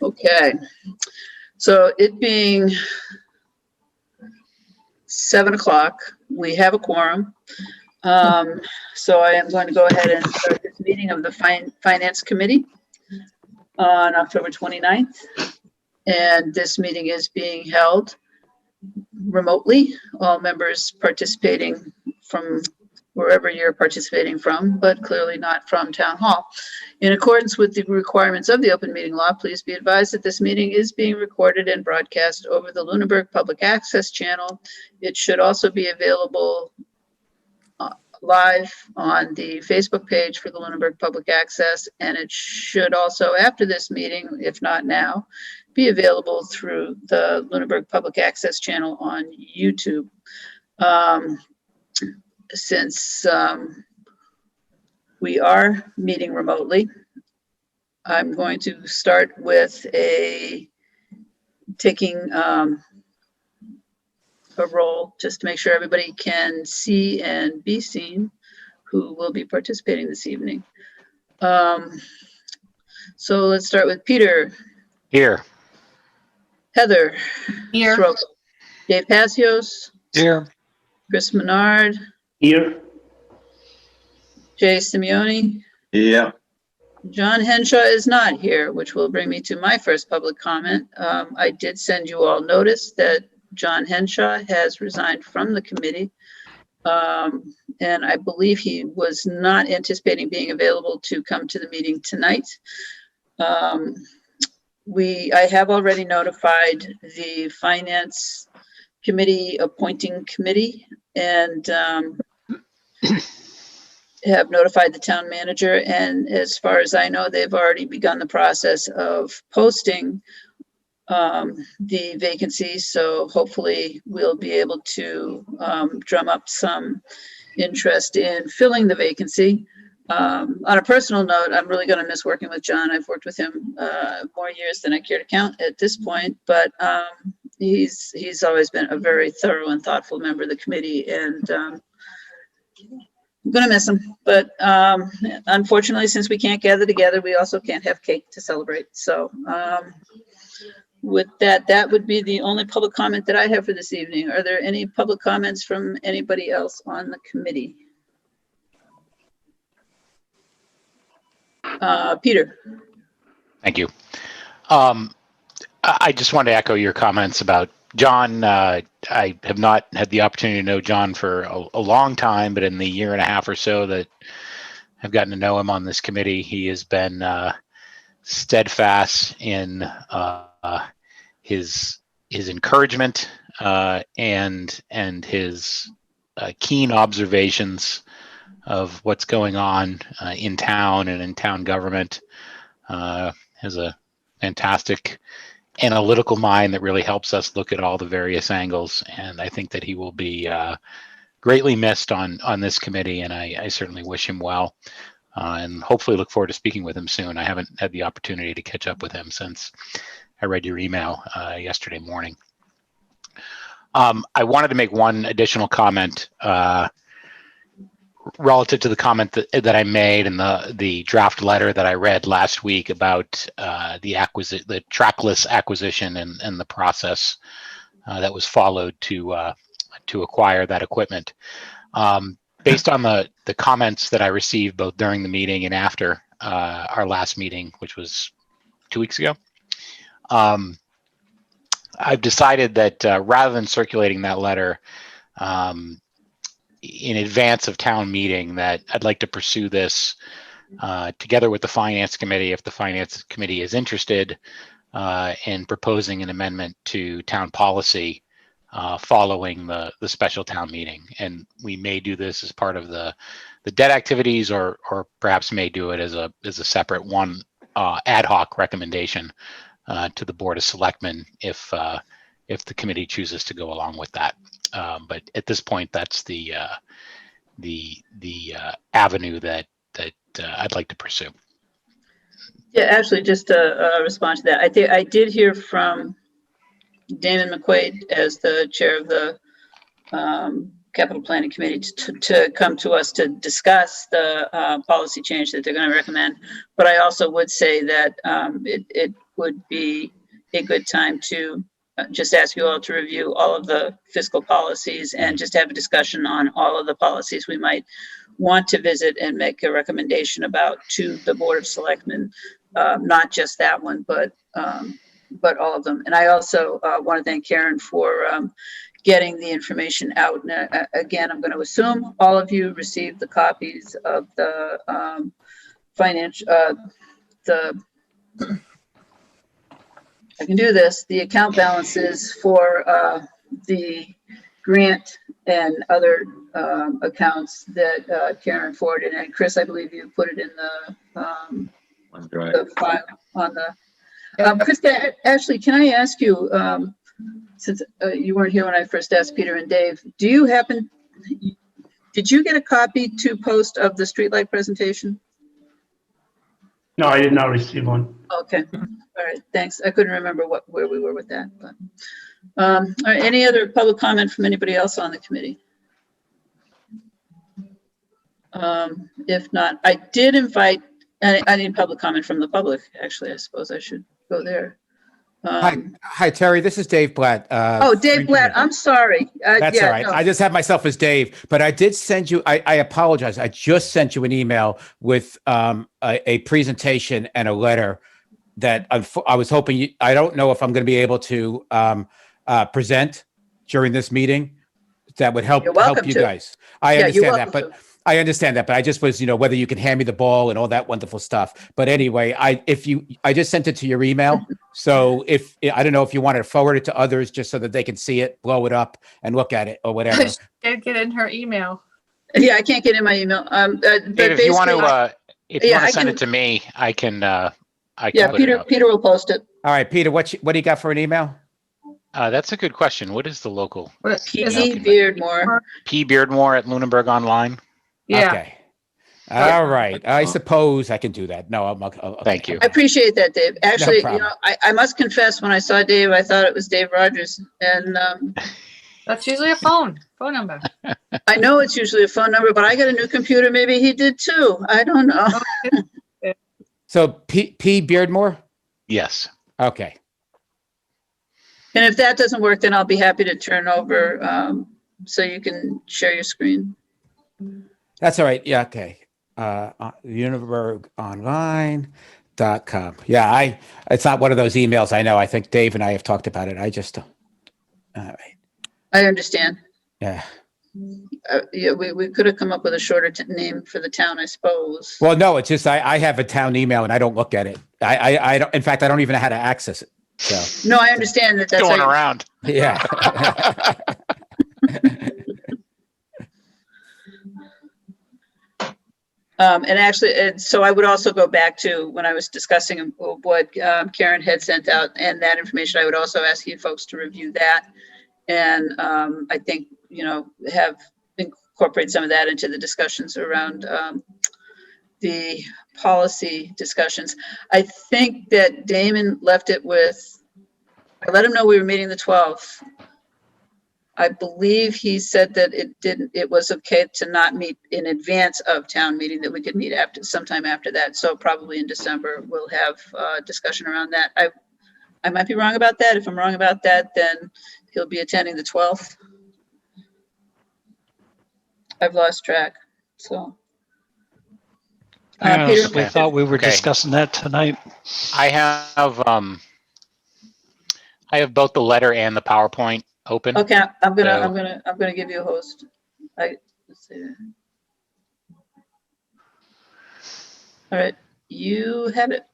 Okay, so it being 7 o'clock, we have a quorum. So I am going to go ahead and start this meeting of the Finance Committee on October 29th. And this meeting is being held remotely, all members participating from wherever you're participating from, but clearly not from Town Hall. In accordance with the requirements of the open meeting law, please be advised that this meeting is being recorded and broadcast over the Lunenburg Public Access channel. It should also be available live on the Facebook page for the Lunenburg Public Access, and it should also, after this meeting, if not now, be available through the Lunenburg Public Access channel on YouTube. Since we are meeting remotely, I'm going to start with taking a roll just to make sure everybody can see and be seen who will be participating this evening. So let's start with Peter. Here. Heather. Here. Stroke. Dave Passios. Here. Chris Menard. Here. Jay Simeone. Yeah. John Henshaw is not here, which will bring me to my first public comment. I did send you all notice that John Henshaw has resigned from the committee. And I believe he was not anticipating being available to come to the meeting tonight. I have already notified the Finance Committee appointing committee and have notified the town manager. And as far as I know, they've already begun the process of posting the vacancy. So hopefully we'll be able to drum up some interest in filling the vacancy. On a personal note, I'm really going to miss working with John. I've worked with him more years than I care to count at this point, but he's always been a very thorough and thoughtful member of the committee, and I'm going to miss him. But unfortunately, since we can't gather together, we also can't have cake to celebrate. So with that, that would be the only public comment that I have for this evening. Are there any public comments from anybody else on the committee? Peter. Thank you. I just want to echo your comments about John. I have not had the opportunity to know John for a long time, but in the year and a half or so that I've gotten to know him on this committee, he has been steadfast in his encouragement and his keen observations of what's going on in town and in town government. Has a fantastic analytical mind that really helps us look at all the various angles, and I think that he will be greatly missed on this committee, and I certainly wish him well, and hopefully look forward to speaking with him soon. I haven't had the opportunity to catch up with him since I read your email yesterday morning. I wanted to make one additional comment relative to the comment that I made in the draft letter that I read last week about the trackless acquisition and the process that was followed to acquire that equipment. Based on the comments that I received both during the meeting and after our last meeting, which was 2 weeks ago, I've decided that rather than circulating that letter in advance of town meeting, that I'd like to pursue this together with the Finance Committee, if the Finance Committee is interested in proposing an amendment to town policy following the special town meeting. And we may do this as part of the debt activities, or perhaps may do it as a separate one ad hoc recommendation to the Board of Selectmen if the committee chooses to go along with that. But at this point, that's the avenue that I'd like to pursue. Yeah, actually, just to respond to that, I did hear from Damon McQuaid as the chair of the Capital Planning Committee to come to us to discuss the policy change that they're going to recommend. But I also would say that would be a good time to just ask you all to review all of the fiscal policies and just have a discussion on all of the policies we might want to visit and make a recommendation about to the Board of Selectmen, not just that one, but all of them. And I also want to thank Karen for getting the information out. And again, I'm going to assume all of you received the copies of the I can do this, the account balances for the grant and other accounts that Karen forwarded. And Chris, I believe you put it in the file on the, Chris, actually, can I ask you, since you weren't here when I first asked Peter and Dave, did you get a copy to post of the streetlight presentation? No, I did not receive one. Okay, all right, thanks. I couldn't remember where we were with that, but. All right, any other public comment from anybody else on the committee? If not, I did invite, I need public comment from the public, actually. I suppose I should go there. Hi, Terry. This is Dave Blatt. Oh, Dave Blatt, I'm sorry. That's yeah, all right. no. I just have myself as Dave, but I did send you, I apologize. I just sent you an email with a presentation and a letter that I was hoping I don't know if I'm going to be able to present during this meeting. That would help You're welcome help you to. guys. I Yeah, you're understand that, welcome but I understand that, but I just was, whether you can hand me the ball and all that wonderful stuff. But anyway, I just sent it to your email. So I don't know if you want to forward it to others just so that they can see it, blow it up and look at it or whatever. Can't get in her email. Yeah, I can't get in my email. But Dave, if you want basically- to, I send can- it to me, I can Yeah, put it up. Peter will post it. All right, Peter, what do you got for an email? That's a good question. What is the local? P. okay. Beardmore. P. Beardmore at Lunenburg Online. Yeah. Okay. All right. I suppose I can do that. No, okay. Thank you. I appreciate that, Dave. Actually, problem. I must confess, when I saw Dave, I thought it was Dave Rogers. And That's usually a phone number. I know it's usually a phone number, but I got a new computer. Maybe he did too. I don't know. So P. Beardmore? Yes. Okay. And if that doesn't work, then I'll be happy to turn over so you can share your screen. That's all right. Yeah, okay. UnibergOnline.com. Yeah, it's not one of those emails I know. I think Dave and I have talked about it. I just all right. I understand. Yeah. Yeah, we could have come up with a shorter name for the town, I suppose. Well, no, it's just I have a town email and I don't look at it. I don't, in fact, I don't even know how to access it. So No, I understand that. That's Going how you- around. yeah. And actually, so I would also go back to when I was discussing what Karen had sent out and that information. I would also ask you folks to review that. And I think, have incorporate some of that into the discussions around the policy discussions. I think that Damon left it with, I let him know we were meeting the 12th. I believe he said that it was okay to not meet in advance of town meeting, that we could meet sometime after that. So probably in December, we'll have a discussion around that. I might be wrong about that. If I'm wrong about that, then he'll be attending the 12th. I've lost track, so. I honestly Peter, thought we were Okay. discussing that tonight. I have both the letter and the PowerPoint open. okay, I'm So- gonna give you a host. Let's see. All right, you have it.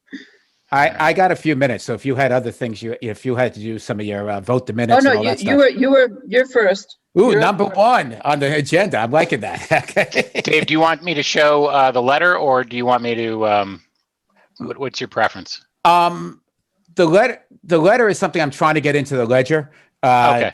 I got a few minutes. So if you had other things, if you had to do some of your vote the Oh, minutes no, and all that you're first. Ooh, you're- number one on the agenda. I'm liking that. Okay. Dave, do you want me to show the letter, or do you want me to? What's your preference? The letter is something I'm trying to get into the ledger. Okay.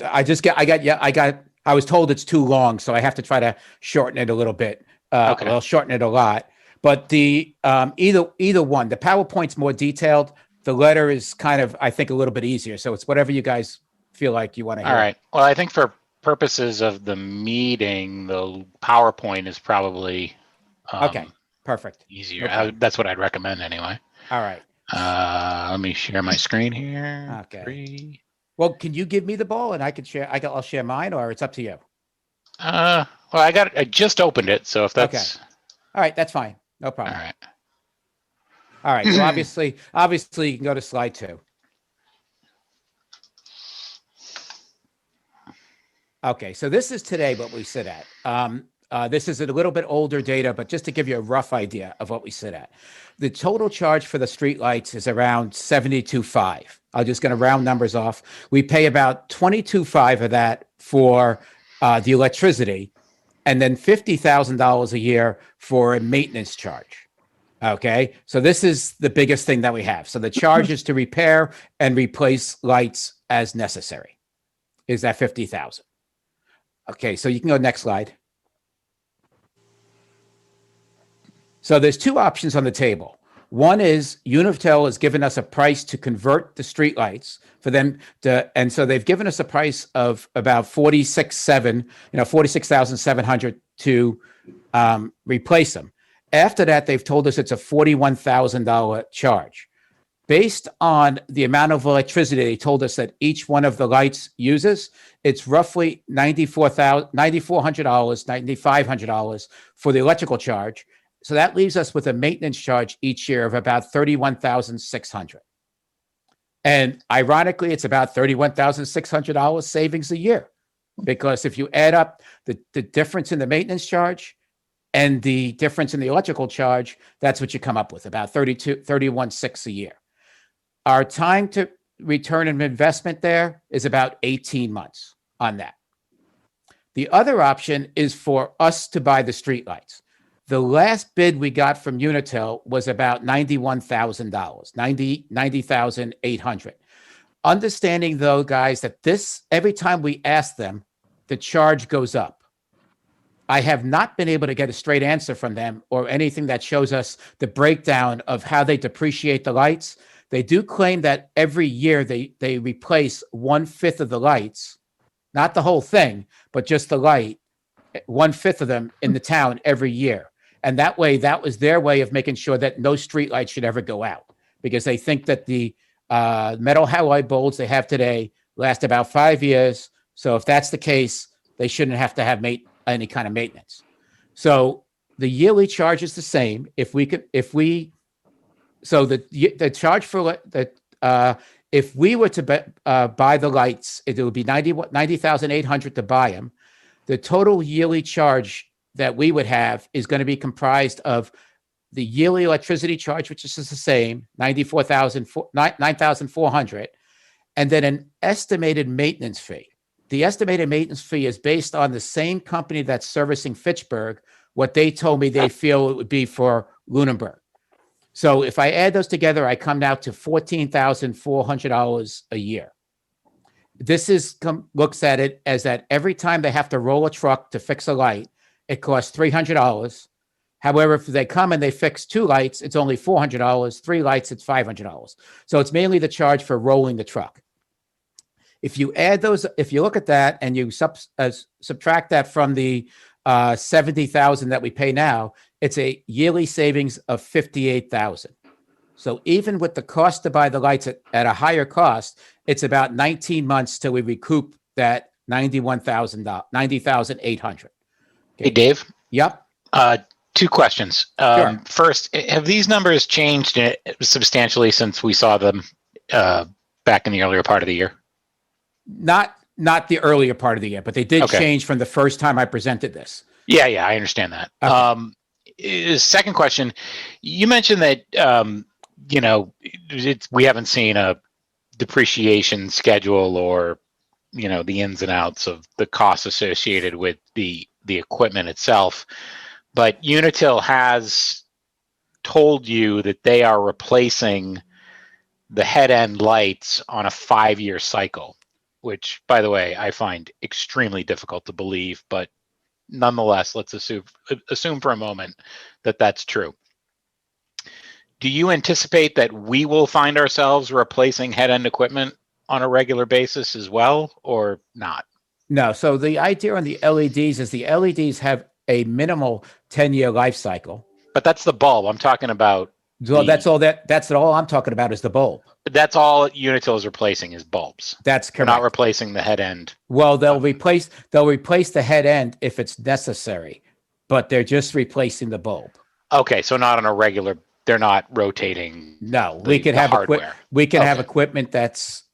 I was told it's too long, so I have to try to shorten it a little bit. Okay. I'll shorten it a lot. But the either one, the PowerPoint's more detailed. The letter is kind of, I think, a little bit easier. So it's whatever you guys feel like you want to hear. All right. Well, I think for purposes of the meeting, the PowerPoint is probably Okay. Perfect. easier. Okay. That's what I'd recommend anyway. All right. Let me share my screen here. Okay. 3. Well, can you give me the ball and I can share? I'll share mine, or it's up to you. Well, I just opened it, so if that's All right, that's fine. No all problem. right. All right. So obviously, you can go to slide 2. Okay, so this is today what we sit at. This is a little bit older data, but just to give you a rough idea of what we sit at. The total charge for the streetlights is around 72.5. I'm just going to round numbers off. We pay about 22.5 of that for the electricity, and then $50,000 a year for a maintenance charge. Okay, so this is the biggest thing that we have. So the charge is to repair and replace lights as necessary. Is that 50,000? Okay, so you can go next slide. So there's 2 options on the table. One is Unitil has given us a price to convert the streetlights for them to, and so they've given us a price of about 46,700 to replace them. After that, they've told us it's a $41,000 charge. Based on the amount of electricity they told us that each one of the lights uses, it's roughly $9,400, $9,500 for the electrical charge. So that leaves us with a maintenance charge each year of about $31,600. And ironically, it's about $31,600 savings a year, because if you add up the difference in the maintenance charge and the difference in the electrical charge, that's what you come up with, about $31,600 a year. Our time to return on investment there is about 18 months on that. The other option is for us to buy the streetlights. The last bid we got from Unitil was about $91,000, $90,800. Understanding though, guys, that this, every time we ask them, the charge goes up. I have not been able to get a straight answer from them or anything that shows us the breakdown of how they depreciate the lights. They do claim that every year they replace 1/5 of the lights, not the whole thing, but just the light, 1/5 of them in the town every year. And that way, that was their way of making sure that no street light should ever go out, because they think that the metal halide bulbs they have today last about 5 years. So if that's the case, they shouldn't have to have any kind of maintenance. So the yearly charge is the same. So the charge for if we were to buy the lights, it would be $90,800 to buy them. The total yearly charge that we would have is going to be comprised of the yearly electricity charge, which is the same, $9,400, and then an estimated maintenance fee. The estimated maintenance fee is based on the same company that's servicing Fitchburg, what they told me they feel it would be for Lunenburg. So if I add those together, I come out to $14,400 a year. This looks at it as that every time they have to roll a truck to fix a light, it costs $300. However, if they come and they fix 2 lights, it's only $400. 3 lights, it's $500. So it's mainly the charge for rolling the truck. If you add those, if you look at that and you subtract that from the $70,000 that we pay now, it's a yearly savings of $58,000. So even with the cost to buy the lights at a higher cost, it's about 19 months till we recoup that $90,800. Hey, Dave. Yep. 2 questions. Sure. First, have these numbers changed substantially since we saw them back in the earlier part of the year? Not the earlier part of the year, but they did Okay. change from the first time I presented this. Yeah, I understand that. Okay. Second question, you mentioned that we haven't seen a depreciation schedule or the ins and outs of the costs associated with the equipment itself, but Unitil has told you that they are replacing the head end lights on a 5-year cycle, which, by the way, I find extremely difficult to believe, but nonetheless, let's assume for a moment that that's true. Do you anticipate that we will find ourselves replacing head end equipment on a regular basis as well, or not? No. So the idea on the LEDs is the LEDs have a minimal 10-year life cycle. But that's the bulb. I'm talking about So that's all I'm talking about is the bulb. That's all Unitil is replacing is bulbs. That's They're not correct. replacing the head end. Well, they'll replace the head end if it's necessary, but they're just replacing the bulb. Okay, so not on a regular, they're not rotating. No, The- the hardware. we can have Okay. equipment that's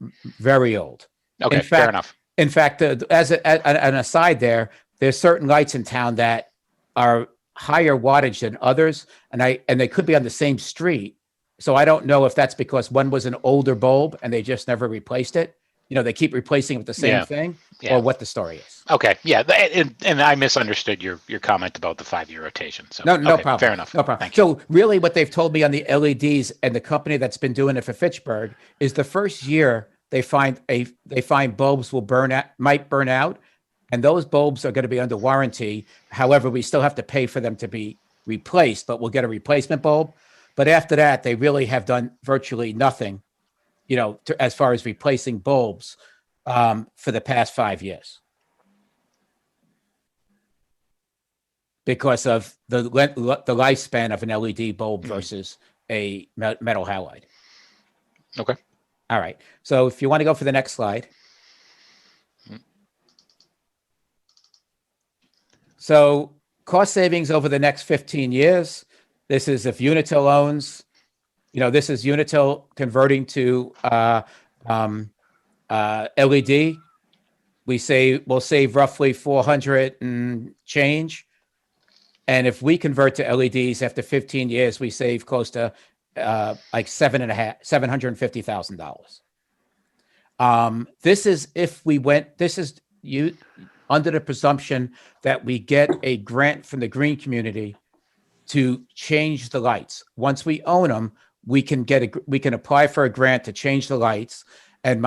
very old. Okay, In fair fact- enough. In fact, an aside there's certain lights in town that are higher wattage than others, and they could be on the same street. So I don't know if that's because one was an older bulb and they just never replaced it. You know, they keep replacing it with the same Yeah. thing, Yeah. or what the story is. Okay, yeah, and I misunderstood your comment about the 5-year rotation. So No okay, problem. Fair enough. No problem. Thank you. So really what they've told me on the LEDs and the company that's been doing it for Fitchburg is the first year they find bulbs might burn out, and those bulbs are going to be under warranty. However, we still have to pay for them to be replaced, but we'll get a replacement bulb. But after that, they really have done virtually nothing, you know, as far as replacing bulbs for the past 5 years. Because of the lifespan of an LED bulb versus a metal halide. Okay. All right. So if you want to go for the next slide. So cost savings over the next 15 years. This is if Unitil owns, you know, this is Unitil converting to LED. We'll save roughly 400 and change. And if we convert to LEDs after 15 years, we save close to like $750,000. This is if we went. This is you under the presumption that we get a grant from the green community to change the lights. Once we own them, we can apply for a grant to change the lights. And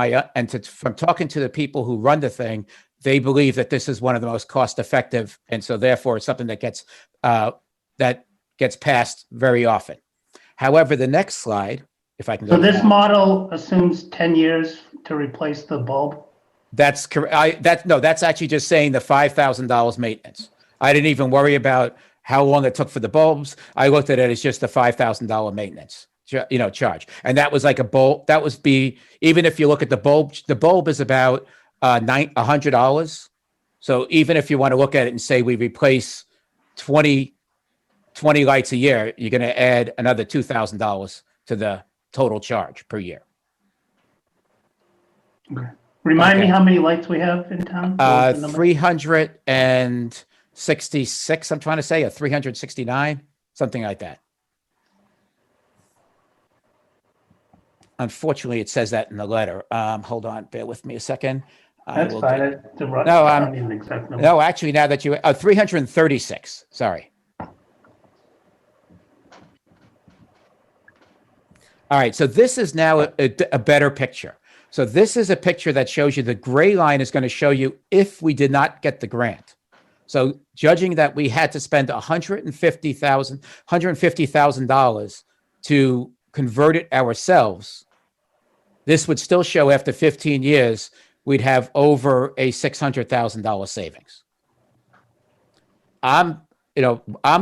from talking to the people who run the thing, they believe that this is one of the most cost effective, and so therefore it's something that gets passed very often. However, the next slide, if I can go. So to this that. model assumes 10 years to replace the bulb? That's correct. That's actually just saying the $5,000 maintenance. I didn't even worry about how long it took for the bulbs. I looked at it as just the $5,000 maintenance, charge. And that was like a bulb. That was even if you look at the bulb is about $100. So even if you want to look at it and say we replace 20 lights a year, you're going to add another $2,000 to the total charge per year. Okay. Remind me Okay. how many lights we have in town? What was the number? 366, I'm trying to say, or 369, something like that. Unfortunately, it says that in the letter. Hold on, bear with me a second. That's fine. I No, don't need an exact number. No, actually, now that 336, sorry. All right, so this is now a better picture. So this is a picture that shows you the gray line is going to show you if we did not get the grant. So judging that we had to spend $150,000 to convert it ourselves, this would still show after 15 years, we'd have over a $600,000 savings. I'm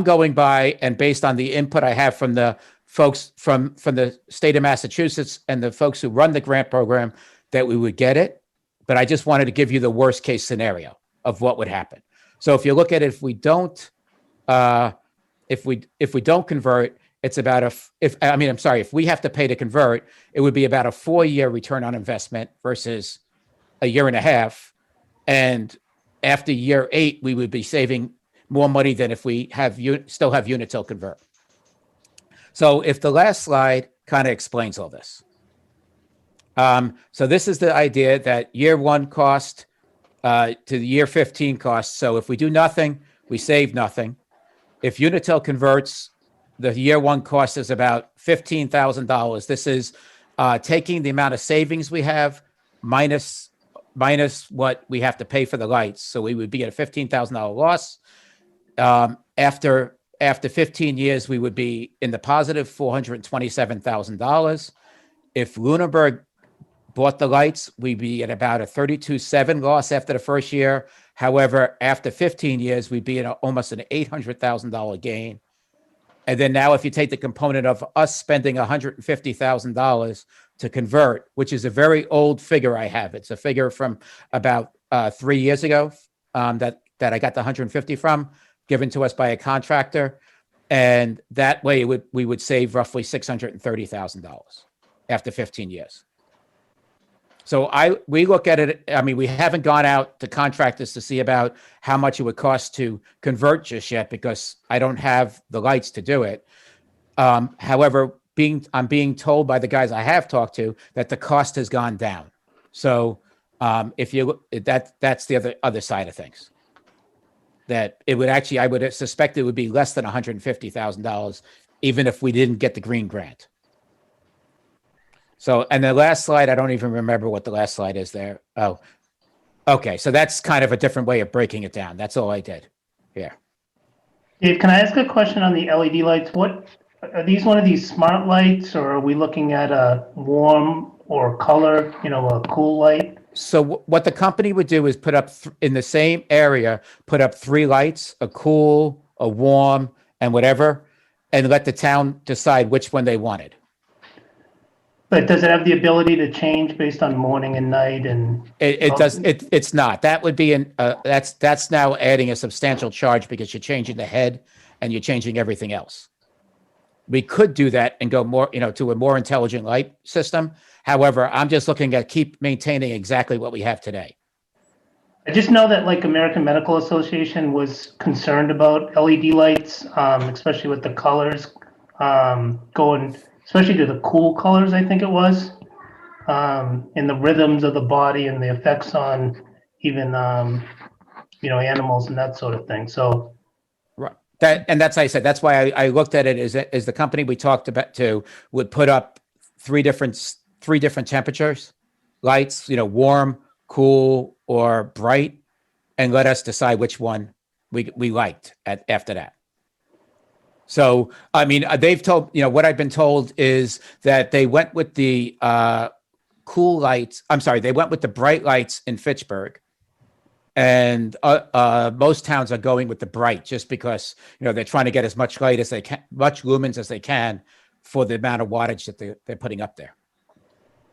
going by and based on the input I have from the folks from the state of Massachusetts and the folks who run the grant program that we would get it. But I just wanted to give you the worst case scenario of what would happen. So if you look at it, if we don't convert, it's about if we have to pay to convert, it would be about a 4-year return on investment versus a year and a half. And after year 8, we would be saving more money than if we still have Unitil convert. So if the last slide kind of explains all this. So this is the idea that year 1 cost to the year 15 cost. So if we do nothing, we save nothing. If Unitil converts, the year 1 cost is about $15,000. This is taking the amount of savings we have minus what we have to pay for the lights. So we would be at a $15,000 loss. After 15 years, we would be in the positive $427,000. If Lunenburg bought the lights, we'd be at about a 32.7 loss after the first year. However, after 15 years, we'd be at almost an $800,000 gain. And then now if you take the component of us spending $150,000 to convert, which is a very old figure I have. It's a figure from about 3 years ago that I got the 150 from, given to us by a contractor. And that way we would save roughly $630,000 after 15 years. So we look at it, I mean, we haven't gone out to contractors to see about how much it would cost to convert just yet because I don't have the lights to do it. However, I'm being told by the guys I have talked to that the cost has gone down. So if you look, that's the other side of things. That it would actually, I would suspect it would be less than $150,000, even if we didn't get the green grant. So, and the last slide, I don't even remember what the last slide is there. Oh, okay. So that's kind of a different way of breaking it down. That's all I did. Yeah. Dave, can I ask a question on the LED lights? What are these, one of these smart lights, or are we looking at a warm or color, a cool light? So what the company would do is put up in the same area, put up 3 lights, a cool, a warm, and whatever, and let the town decide which one they wanted. But does it have the ability to change based on morning and night and? It does. It's not. That would be that's now adding a substantial charge because you're changing the head and you're changing everything else. We could do that and go more, to a more intelligent light system. However, I'm just looking at keep maintaining exactly what we have today. I just know that like American Medical Association was concerned about LED lights, especially with the colors going, especially to the cool colors, I think it was, and the rhythms of the body and the effects on even, animals and that sort of thing. So. Right. That's how I said, that's why I looked at it as the company we talked about would put up three different temperatures, lights, warm, cool, or bright, and let us decide which one we liked after that. So, I mean, they've told, what I've been told is that they went with the cool lights. I'm sorry, they went with the bright lights in Fitchburg. And most towns are going with the bright just because, they're trying to get as much light as they can, much lumens as they can for the amount of wattage that they're putting up there.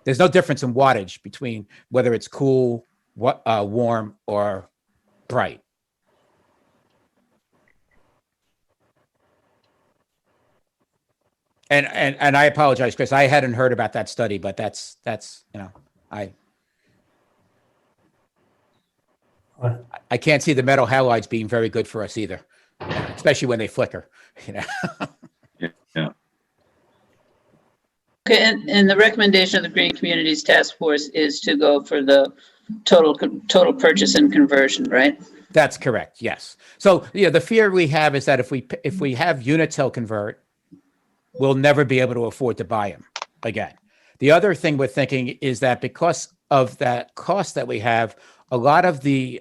There's no difference in wattage between whether it's cool, warm, or bright. And I apologize, Chris. I hadn't heard about that study, but that's I can't see the metal halides being very good for us either, especially when they flicker. Yeah. Okay, and the recommendation of the Green Communities Task Force is to go for the total purchase and conversion, right? That's correct. Yes. So the fear we have is that if we have Unitil convert, we'll never be able to afford to buy them again. The other thing we're thinking is that because of that cost that we have, a lot of the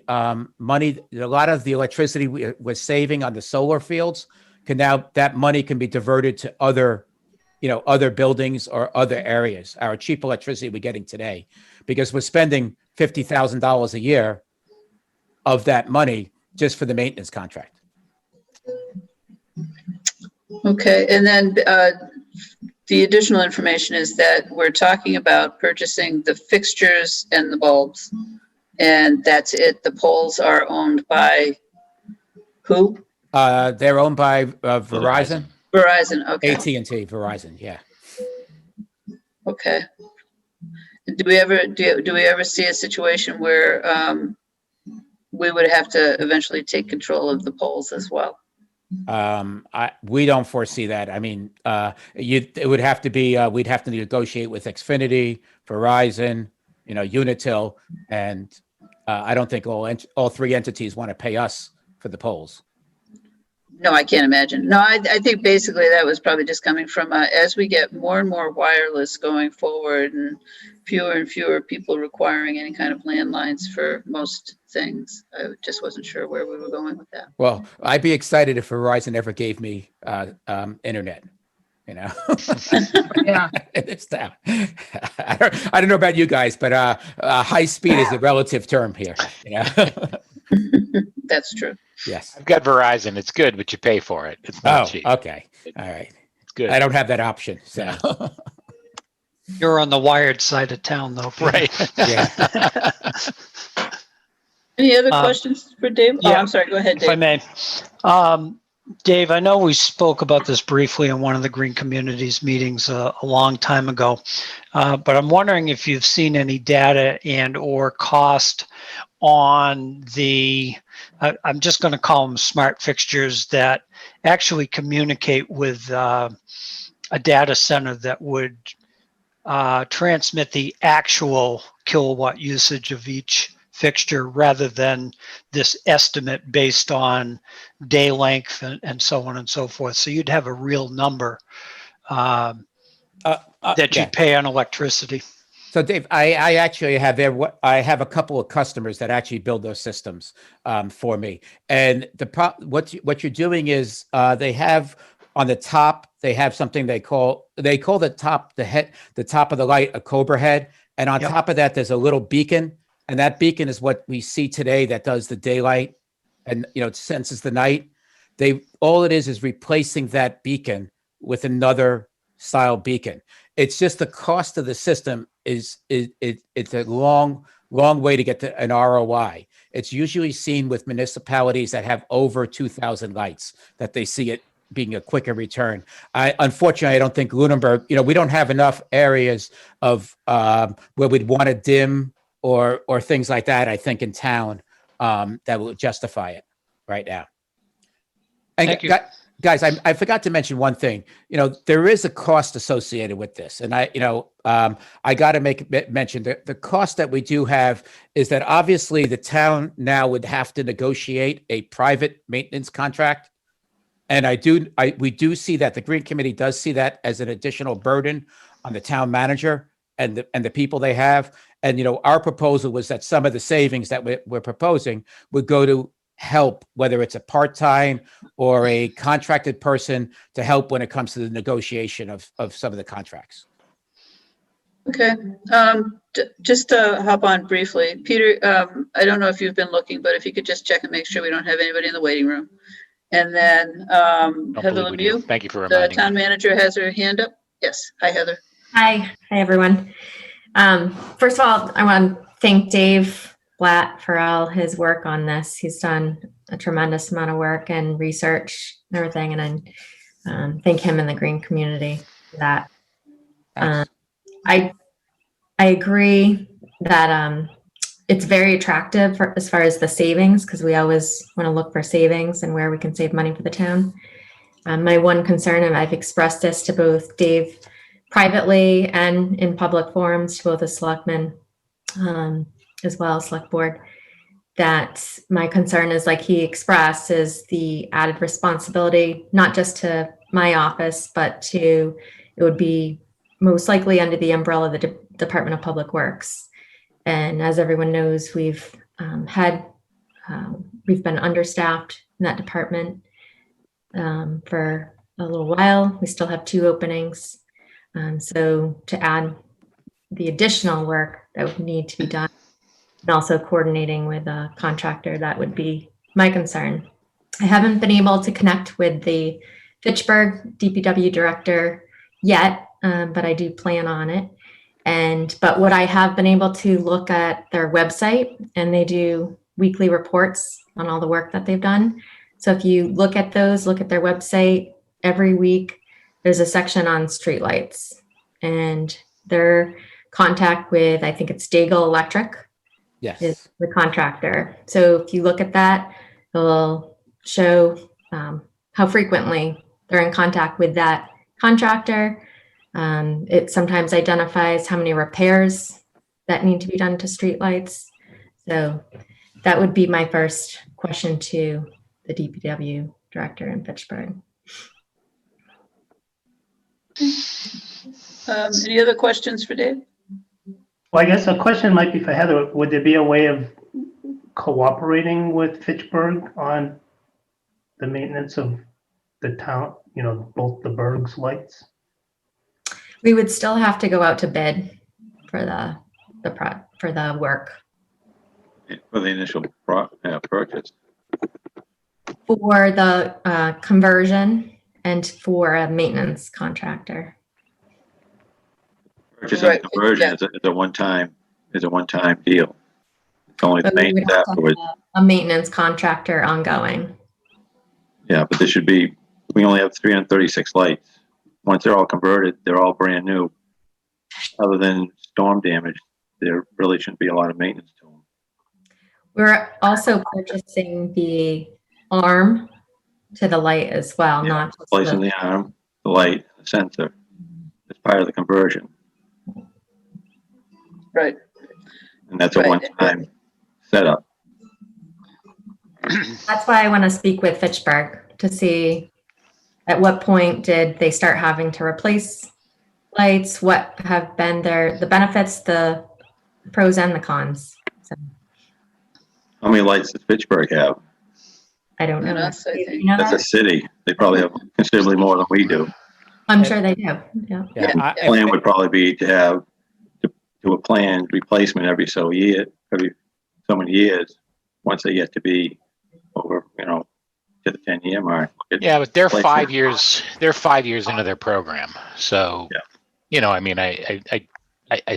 money, a lot of the electricity we're saving on the solar fields that money can be diverted to other buildings or other areas. Our cheap electricity we're getting today, because we're spending $50,000 a year of that money just for the maintenance contract. Okay, and then the additional information is that we're talking about purchasing the fixtures and the bulbs, and that's it. The poles are owned by who? They're owned by Verizon. Verizon, okay. AT&T, Verizon, yeah. Okay. Do we ever see a situation where we would have to eventually take control of the poles as well? We don't foresee that. I mean, it would have to be, we'd have to negotiate with Xfinity, Verizon, Unitil, and I don't think all 3 entities want to pay us for the poles. No, I can't imagine. No, I think basically that was probably just coming from, as we get more and more wireless going forward and fewer people requiring any kind of landlines for most things. I just wasn't sure where we were going with that. Well, I'd be excited if Verizon ever gave me internet. Yeah. It's down. I don't know about you guys, but high speed is a relative term here. That's true. Yes. I've got Verizon. It's good, but you pay for it. It's not Oh, cheap. okay. All right. It's good. I don't have that option. So, Yeah. You're on the wired side of town, though. Peter. Right. Yeah. Any other Um, questions for Dave? Oh, yeah, I'm sorry. Go ahead, If I Dave. may. Dave, I know we spoke about this briefly in one of the Green Communities meetings a long time ago, but I'm wondering if you've seen any data and or cost on the, I'm just going to call them smart fixtures that actually communicate with a data center that would transmit the actual kilowatt usage of each fixture rather than this estimate based on day length and so on and so forth. So you'd have a real number that yeah. you'd pay on electricity. So Dave, I actually have there. I have a couple of customers that actually build those systems for me. And what you're doing is they have on the top, they have something they call the top of the light a Cobra head, and on Yep. top of that there's a little beacon, and that beacon is what we see today that does the daylight, and it senses the night. All it is replacing that beacon with another style beacon. It's just the cost of the system it's a long way to get to an ROI. It's usually seen with municipalities that have over 2,000 lights that they see it being a quicker return. Unfortunately, I don't think Lunenburg, we don't have enough areas of where we'd want to dim or things like that, I think, in town that will justify it right now. And Thank you. guys, I forgot to mention one thing. There is a cost associated with this, and I got to mention that the cost that we do have is that obviously the town now would have to negotiate a private maintenance contract, and we do see that the Green Committee does see that as an additional burden on the town manager and the people they have. And our proposal was that some of the savings that we're proposing would go to help, whether it's a part-time or a contracted person, to help when it comes to the negotiation of some of the contracts. Okay. Just to hop on briefly, Peter, I don't know if you've been looking, but if you could just check and make sure we don't have anybody in the waiting room. And then Don't Heather believe we do. Lemieux, Thank you for the reminding town me. manager, has her hand up. Yes. Hi, Heather. Hi everyone. First of all, I want to thank Dave Blatt for all his work on this. He's done a tremendous amount of work and research and everything, and I thank him and the Green Community for that. Thanks. I agree that it's very attractive as far as the savings, because we always want to look for savings and where we can save money for the town. My one concern, and I've expressed this to both Dave privately and in public forums, to both the selectmen as well as select board, that my concern is, like he expressed, is the added responsibility, not just to my office, but it would be most likely under the umbrella of the Department of Public Works. And as everyone knows, we've been understaffed in that department for a little while. We still have 2 openings. So to add the additional work that would need to be done, and also coordinating with a contractor, that would be my concern. I haven't been able to connect with the Fitchburg DPW director yet, but I do plan on it. But what I have been able to look at their website, and they do weekly reports on all the work that they've done. So if you look at their website every week, there's a section on streetlights, and their contact with, I think it's Daigle Electric, Yes. is the contractor. So if you look at that, it'll show how frequently they're in contact with that contractor. It sometimes identifies how many repairs that need to be done to streetlights. So that would be my first question to the DPW director in Fitchburg. Any other questions for Dave? Well, I guess a question might be for Heather. Would there be a way of cooperating with Fitchburg on the maintenance of the town, both the Berg's lights? We would still have to go out to bid for the work. For the initial purchase. For the conversion and for a maintenance contractor. Purchase Right, and conversion yeah. is a one-time deal. It's only the But we would maintenance have to afterwards. have a maintenance contractor ongoing. Yeah, but we only have 336 lights. Once they're all converted, they're all brand new. Other than storm damage, there really shouldn't be a lot of maintenance to them. We're also purchasing the arm to the light as well, Yeah, not just Placing the, the arm, the light, the sensor. It's part of the conversion, Right. and that's a Right. one-time setup. that's why I want to speak with Fitchburg to see at what point did they start having to replace lights? What have been the benefits, the pros and the cons? So How many lights does Fitchburg have? I don't know. And us, I Do think. you know That's a that? city. They probably have considerably more than we do. I'm sure they do. Yeah. Yeah, Yeah. I- Plan would probably be to have, to do a planned replacement every so many years, once they get to be over, to the 10-year mark. Yeah, but they're Like- 5 years. They're 5 years into their program, so Yeah. I mean, I think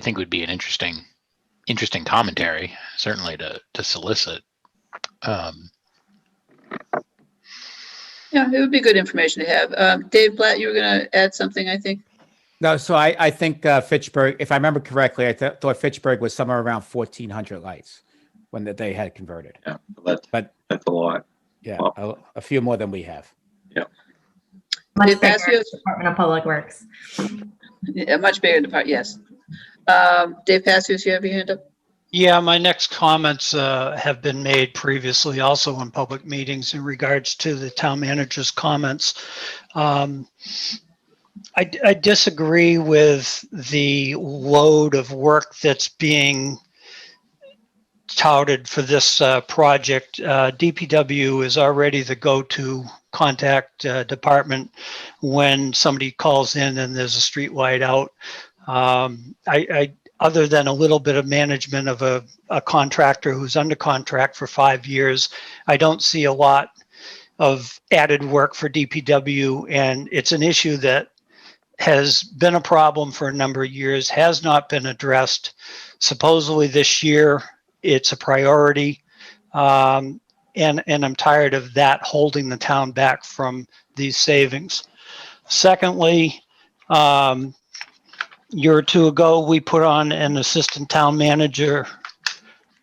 it would be an interesting commentary, certainly to solicit. Yeah, it would be good information to have. Dave Blatt, you were going to add something, I think. No, so I think Fitchburg, if I remember correctly, I thought Fitchburg was somewhere around 1,400 lights when they had converted. Yeah, But- that's a lot. Yeah, Wow. a few more than we have. Much Dave bigger Passios? Department of Public Works. A much bigger department, yes. Dave Passios, you have your hand up? Yeah, my next comments have been made previously also in public meetings in regards to the town manager's comments. I disagree with the load of work that's being touted for this project. DPW is already the go-to contact department when somebody calls in and there's a street light out. Other than a little bit of management of a contractor who's under contract for 5 years, I don't see a lot of added work for DPW, and it's an issue that has been a problem for a number of years, has not been addressed. Supposedly this year, it's a priority, and I'm tired of that holding the town back from these savings. Secondly, year or two ago, we put on an assistant town manager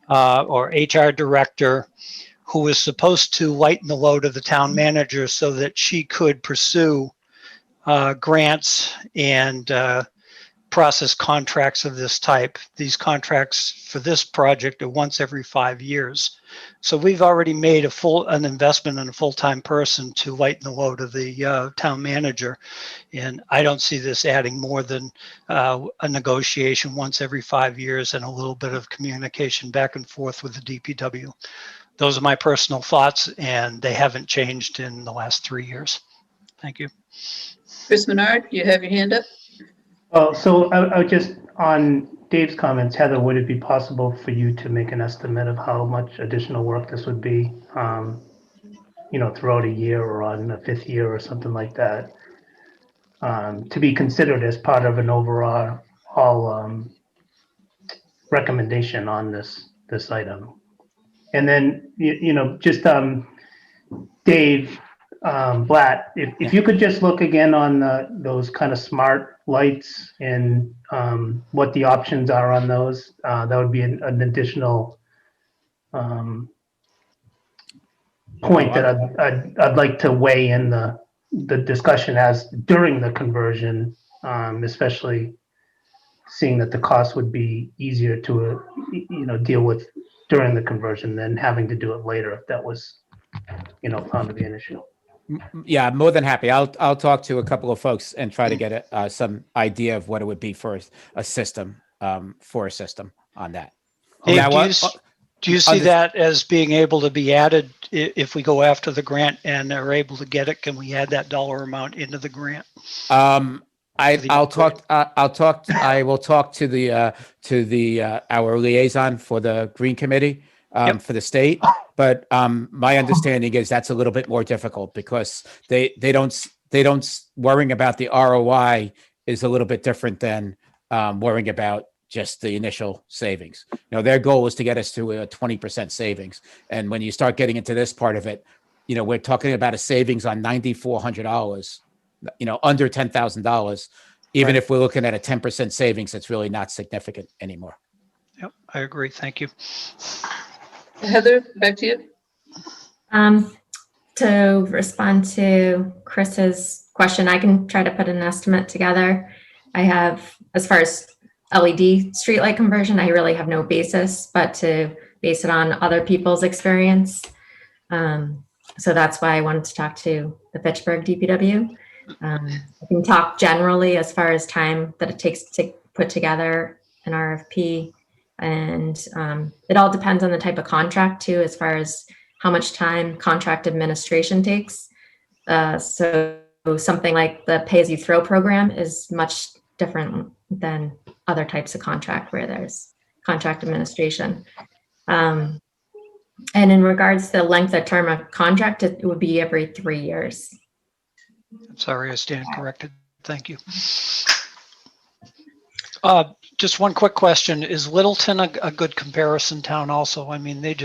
or HR director who was supposed to lighten the load of the town manager so that she could pursue grants and process contracts of this type. These contracts for this project are once every 5 years. So we've already made an investment in a full-time person to lighten the load of the town manager. And I don't see this adding more than a negotiation once every 5 years and a little bit of communication back and forth with the DPW. Those are my personal thoughts, and they haven't changed in the last 3 years. Thank you. Chris Menard, you have your hand up? Oh, so I would just, on Dave's comments, Heather, would it be possible for you to make an estimate of how much additional work this would be, throughout a year or on a 5th year or something like that, to be considered as part of an overall recommendation on this item? And then, just Dave Blatt, if you could just look again on those kind of smart lights and what the options are on those, that would be an additional point that I'd like to weigh in the discussion as during the conversion, especially seeing that the cost would be easier to deal with during the conversion than having to do it later if that was found to be an issue. Yeah, more than happy. I'll talk to a couple of folks and try to get some idea of what it would be for a system, on that. Dave, Now, do you see that as being able to be added if we go after the grant and are able to get it? Can we add that dollar amount into the grant? I will talk to our liaison for the Green Committee Yep. for the state. But my understanding is that's a little bit more difficult because they don't worrying about the ROI is a little bit different than worrying about just the initial savings. Their goal is to get us to a 20% savings. And when you start getting into this part of it, we're talking about a savings on $9,400, under $10,000. Even Right. if we're looking at a 10% savings, it's really not significant anymore. Yep, I agree. Thank you. Heather, back to you. To respond to Chris's question, I can try to put an estimate together. I have, as far as LED streetlight conversion, I really have no basis, but to base it on other people's experience. So that's why I wanted to talk to the Fitchburg DPW. I can talk generally as far as time that it takes to put together an RFP. And it all depends on the type of contract too, as far as how much time contract administration takes. So something like the pay-as-you-throw program is much different than other types of contract where there's contract administration. And in regards to the length of term of contract, it would be every 3 years. Sorry, I stand corrected. Thank you. Just one quick question. Is Littleton a good comparison town also? I mean, they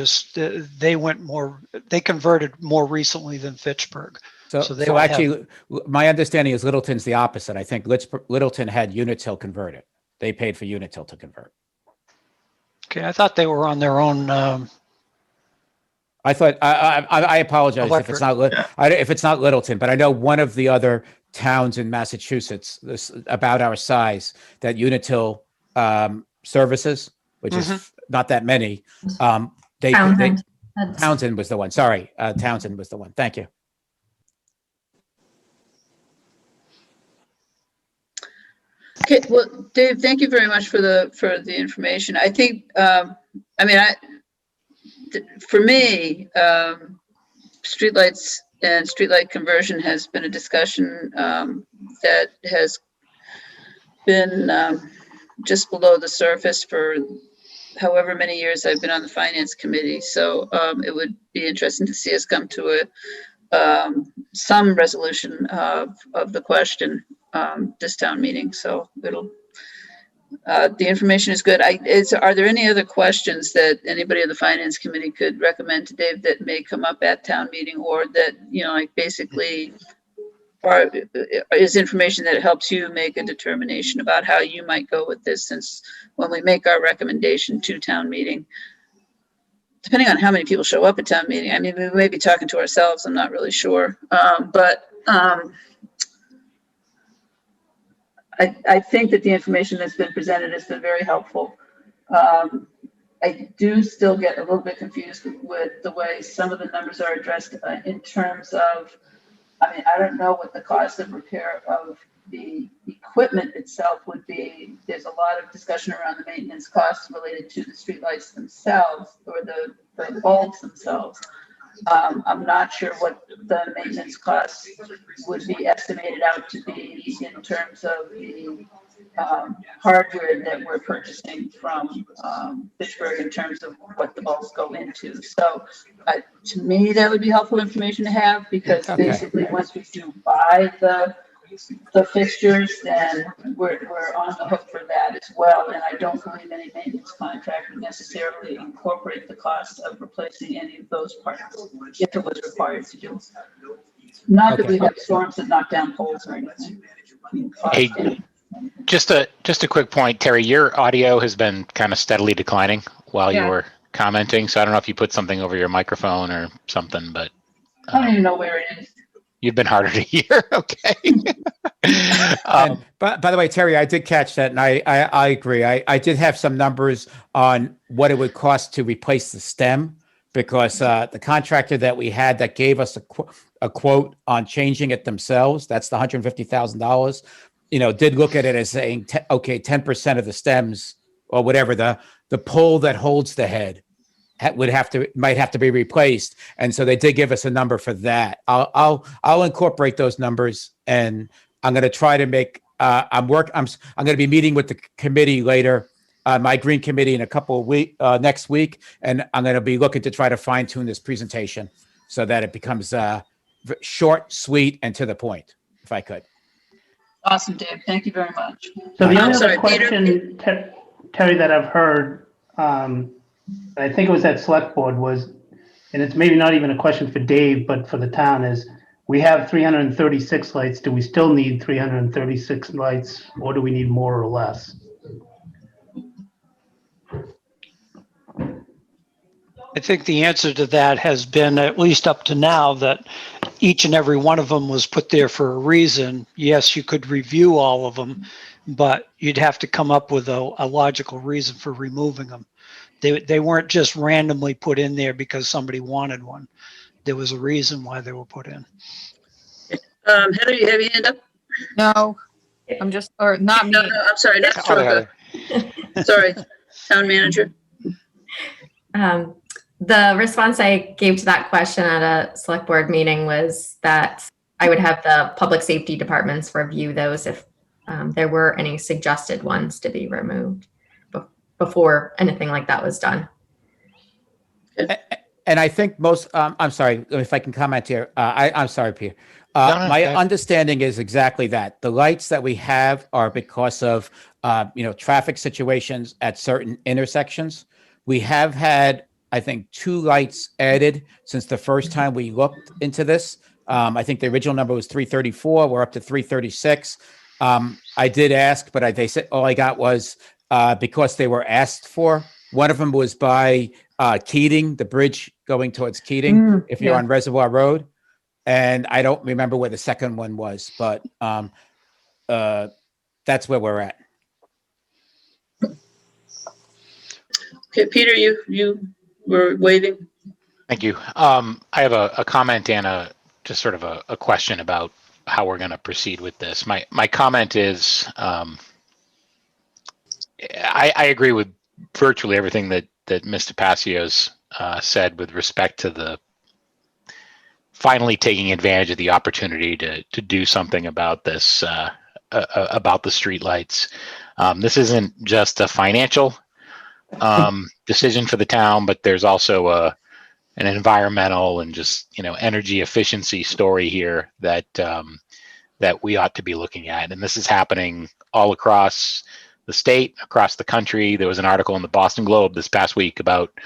converted more recently than Fitchburg. So they would have- actually, my understanding is Littleton's the opposite. I think Littleton had Unitil convert it. They paid for Unitil to convert. Okay, I thought they were on their own. I thought I apologize if it's Electric. not Littleton, but I know one of the other towns in Massachusetts about our size that Unitil services, which is not that many. Townsend. Townsend was the one. Sorry, Townsend was the one. Thank you. Okay, well, Dave, thank you very much for the information. I think, for me, streetlights and streetlight conversion has been a discussion that has been just below the surface for however many years I've been on the finance committee. So it would be interesting to see us come to some resolution of the question this town meeting. So the information is good. Are there any other questions that anybody on the finance committee could recommend to Dave that may come up at town meeting, or that, basically is information that helps you make a determination about how you might go with this, since when we make our recommendation to town meeting, depending on how many people show up at town meeting, I mean, we may be talking to ourselves, I'm not really sure. I think that the information that's been presented has been very helpful. I do still get a little bit confused with the way some of the numbers are addressed in terms of, I don't know what the cost of repair of the equipment itself would be. There's a lot of discussion around the maintenance costs related to the streetlights themselves or the bulbs themselves. I'm not sure what the maintenance costs would be estimated out to be in terms of the hardware that we're purchasing from Fitchburg in terms of what the bulbs go into. So to me, that would be helpful information to have, because Okay. basically once we do buy the fixtures, then we're on the hook for that as well. And I don't believe any maintenance contract would necessarily incorporate the cost of replacing any of those parts if it was required to do. Not that we have storms that knock down poles or anything. Hey, just a quick point, Terry, your audio has been kind of steadily declining while you Yeah. were commenting. So I don't know if you put something over your microphone or something, but I don't even know where it is. you've been harder to hear. Okay. And by the way, Terry, I did catch that, and I agree. I did have some numbers on what it would cost to replace the stem, because the contractor that we had that gave us a quote on changing it themselves, that's the $150,000, did look at it as saying, 10% of the stems or whatever, the pole that holds the head might have to be replaced. And so they did give us a number for that. I'll incorporate those numbers, and I'm going to try to make, I'm going to be meeting with the committee later my green committee in a couple of next week, and I'm going to be looking to try to fine tune this presentation so that it becomes short, sweet, and to the point, if I could. Awesome, Dave. Thank you very much. So the I'm only sorry, other Peter? question, Terry, that I've heard, I think it was at select board was, and it's maybe not even a question for Dave, but for the town is, we have 336 lights. Do we still need 336 lights, or do we need more or less? I think the answer to that has been, at least up to now, that each and every one of them was put there for a reason. Yes, you could review all of them, but you'd have to come up with a logical reason for removing them. They weren't just randomly put in there because somebody wanted one. There was a reason why they were put in. Heather, you have your hand up? No, I'm just, or not me. No, I'm sorry, not Other Troca. Sorry, town manager. The response I gave to that question at a select board meeting was that I would have the public safety departments review those if there were any suggested ones to be removed before anything like that was done. And I think most, I'm sorry, if I can comment here. I'm sorry, Peter. No, My go ahead. understanding is exactly that. The lights that we have are because of, traffic situations at certain intersections. We have had, I think, 2 lights added since the first time we looked into this. I think the original number was 334. We're up to 336. I did ask, but they said all I got was because they were asked for. One of them was by Keating, the bridge going towards Keating, if you're yeah. on Reservoir Road. And I don't remember where the second one was, but that's where we're at. Okay, Peter, you were waving. Thank you. I have a comment and just sort of a question about how we're going to proceed with this. My comment is, I agree with virtually everything that Mr. Passio's said with respect to the finally taking advantage of the opportunity to do something about this, about the streetlights. This isn't just a financial decision for the town, but there's also an environmental and just energy efficiency story here that we ought to be looking at. And this is happening all across the state, across the country. There was an article in the Boston Globe this past week about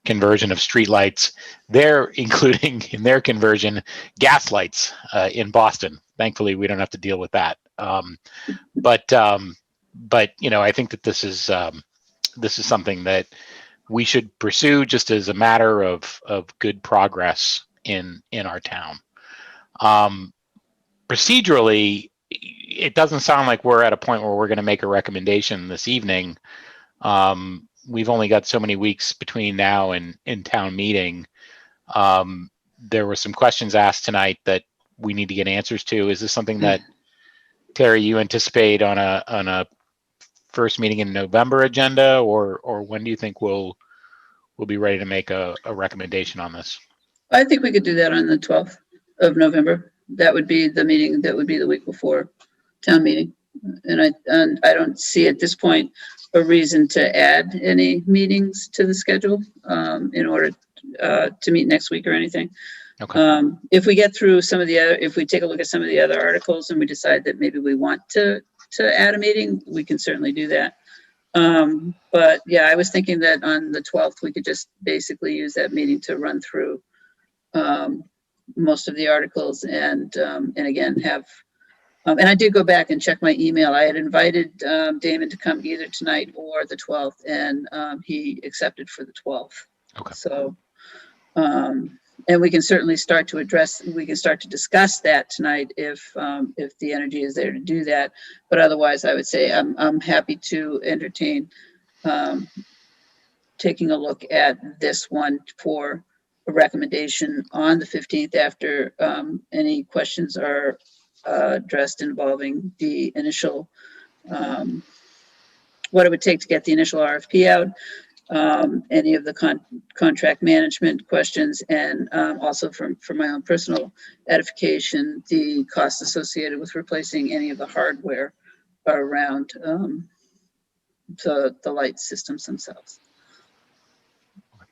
conversion of streetlights. They're including in their conversion gas lights in Boston. Thankfully, we don't have to deal with that. But I think that this is something that we should pursue just as a matter of good progress in our town. Procedurally, it doesn't sound like we're at a point where we're going to make a recommendation this evening. We've only got so many weeks between now and town meeting. There were some questions asked tonight that we need to get answers to. Is this something that, Terry, you anticipate on a first meeting in November agenda, or when do you think we'll be ready to make a recommendation on this? I think we could do that on the 12th of November. That would be the meeting, that would be the week before town meeting. And I don't see at this point a reason to add any meetings to the schedule in order to meet next week or anything. Okay. If we get through some of the other, if we take a look at some of the other articles and we decide that maybe we want to add a meeting, we can certainly do that. But yeah, I was thinking that on the 12th, we could just basically use that meeting to run through most of the articles and again have, and I did go back and check my email. I had invited Damon to come either tonight or the 12th, and he accepted for the 12th. Okay. So, and we can certainly start to discuss that tonight if the energy is there to do that. But otherwise, I would say I'm happy to entertain taking a look at this one for a recommendation on the 15th after any questions are addressed involving the initial, what it would take to get the initial RFP out, any of the contract management questions, and also for my own personal edification, the costs associated with replacing any of the hardware around the light systems themselves.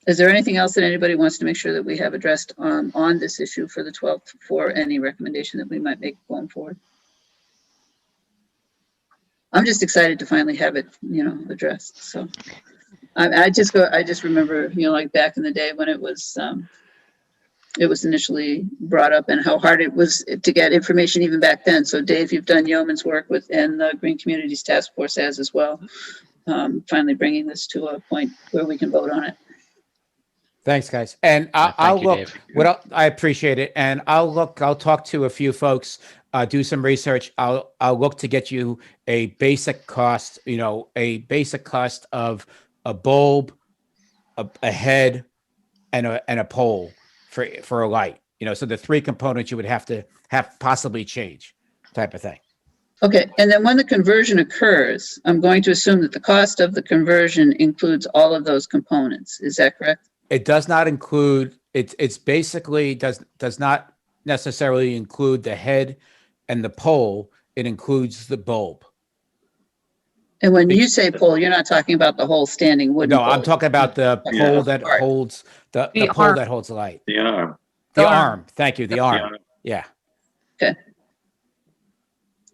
Is there anything else that anybody wants to make sure that we have addressed on this issue for the 12th for any recommendation that we might make going forward? I'm just excited to finally have it, addressed. So I just remember, like back in the day when it was initially brought up and how hard it was to get information even back then. So Dave, you've done yeoman's work and the Green Communities Task Force has as well. Finally bringing this to a point where we can vote on it. Thanks, guys. And Thank I'll you, look, Dave. I appreciate it. And I'll talk to a few folks, do some research. I'll look to get you a basic cost, of a bulb, a head, and a pole for a light, so the three components you would have to possibly change type of thing. Okay, and then when the conversion occurs, I'm going to assume that the cost of the conversion includes all of those components. Is that correct? It does not include, it's basically does not necessarily include the head and the pole. It includes the bulb. And when you say pole, you're not talking about the whole standing wooden No, pole. I'm talking about the Yeah. pole that Right. holds the The pole arm. that holds the light. The arm. The The arm. arm. Thank you. The The arm. arm. Yeah.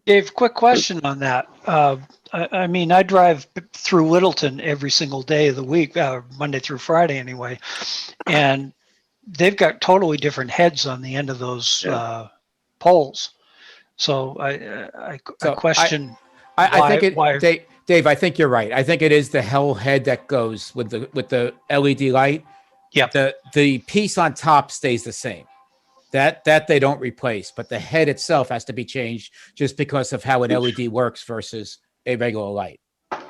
Dave, quick question on that. I mean, I drive through Littleton every single day of the week, Monday through Friday anyway, and they've got totally different heads on the end of those poles. So I So question I think why. Dave, I think you're right. I think it is the whole head that goes with the LED light. Yep. The piece on top stays the same. That they don't replace, but the head itself has to be changed just because of how an LED works versus a regular light. Are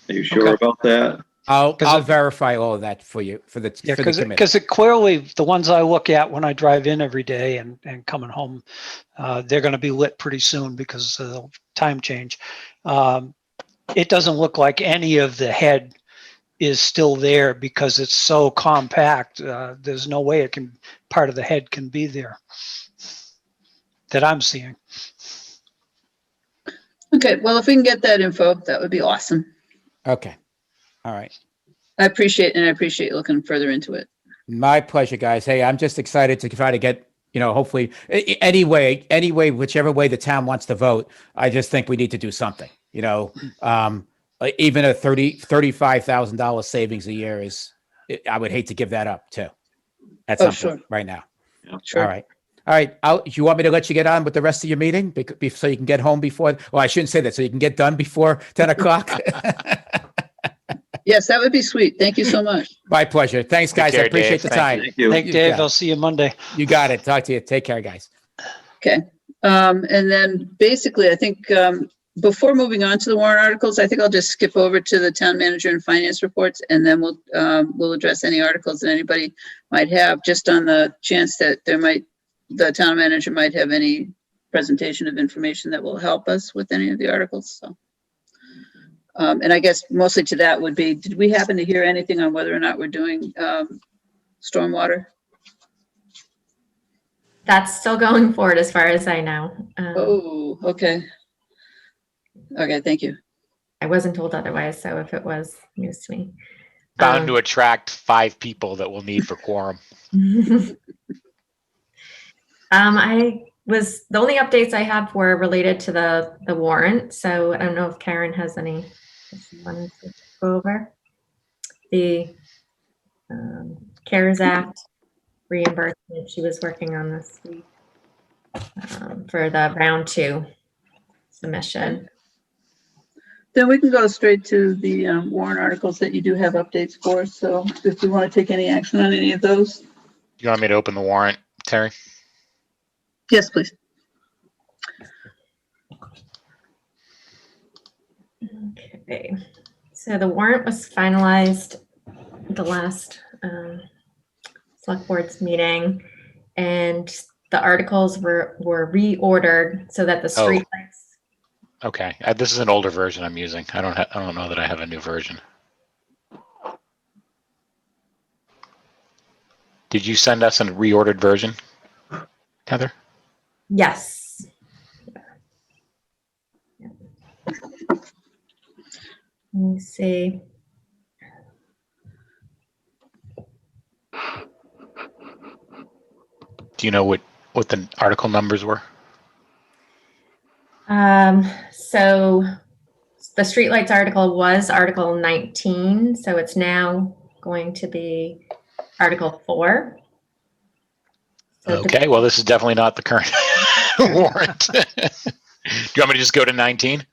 you sure Okay. about that? I'll verify all of that for you for the committee. Because it clearly, the ones I look at when I drive in every day and coming home, they're going to be lit pretty soon because of the time change. It doesn't look like any of the head is still there because it's so compact. There's no way part of the head can be there that I'm seeing. Okay, well, if we can get that info, that would be awesome. Okay. All right. I appreciate you looking further into it. My pleasure, guys. Hey, I'm just excited to try to get, hopefully anyway, whichever way the town wants to vote, I just think we need to do something, even a $35,000 savings a year I would hate to give that up too. At some sure. point right now. Sure. All right. All right. Do you want me to let you get on with the rest of your meeting so you can get home before, well, I shouldn't say that. So you can get done before 10 o'clock. Yes, that would be sweet. Thank you so much. My pleasure. Thanks, guys. care, I appreciate Dave. the Thank time. Thank you. Thank You Dave. got it. I'll see you Monday. You got it. Talk to you. Take care, guys. Okay. And then basically, I think before moving on to the warrant articles, I think I'll just skip over to the town manager and finance reports, and then we'll address any articles that anybody might have, just on the chance that the town manager might have any presentation of information that will help us with any of the articles. So, and I guess mostly to that would be, did we happen to hear anything on whether or not we're doing stormwater? That's still going forward as far as I know. Oh, okay. Okay, thank you. I wasn't told otherwise, so if it was news to me. Bound to attract 5 people that we'll need for quorum. The only updates I have were related to the warrant. So I don't know if Karen has any wanted to go over. The CARES Act reimbursement she was working on this week for the round 2 submission. Then we can go straight to the warrant articles that you do have updates for. So if we want to take any action on any of those. You want me to open the warrant, Terry? Yes, please. Okay, so the warrant was finalized at the last select board's meeting, and the articles were reordered so that the Oh. streetlights. Okay, this is an older version I'm using. I don't know that I have a new version. Did you send us a reordered version, Heather? Yes. Let me see. Do you know what the article numbers were? So the streetlights article was Article 19, so it's now going to be Article 4. So Okay, well, this is definitely not the current warrant. Do you want me to just go to 19?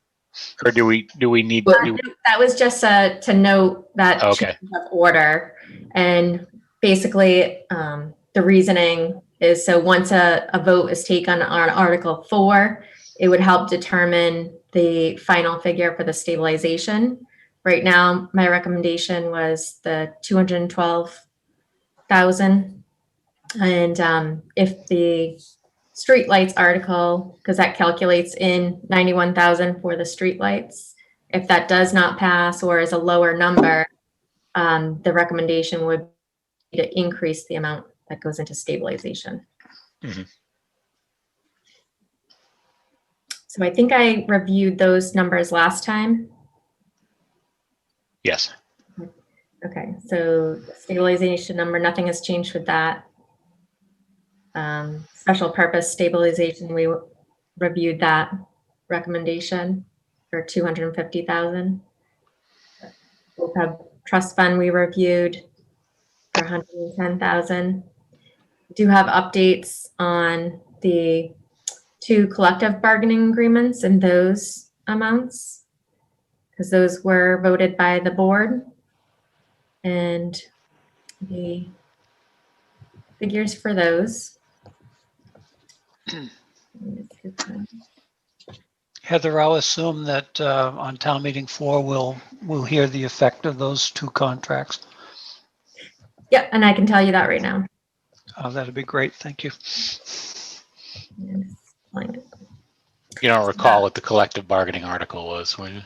Or do we need, that was just to note that Okay. change of order. And basically, the reasoning is so once a vote is taken on Article 4, it would help determine the final figure for the stabilization. Right now, my recommendation was the 212,000. And if the streetlights article, because that calculates in 91,000 for the streetlights, if that does not pass or is a lower number, the recommendation would be to increase the amount that goes into stabilization. Mhm. So I think I reviewed those numbers last time. yes. Okay, so the stabilization number, nothing has changed with that. Special purpose stabilization, we reviewed that recommendation for 250,000. OPEB trust fund we reviewed for 110,000. Do have updates on the 2 collective bargaining agreements and those amounts, because those were voted by the board. And the figures for those. Heather, I'll assume that on town meeting 4, we'll hear the effect of those 2 contracts. Yeah, and I can tell you that right now. That'd be great. Thank you. You don't recall what the collective bargaining article was, will you?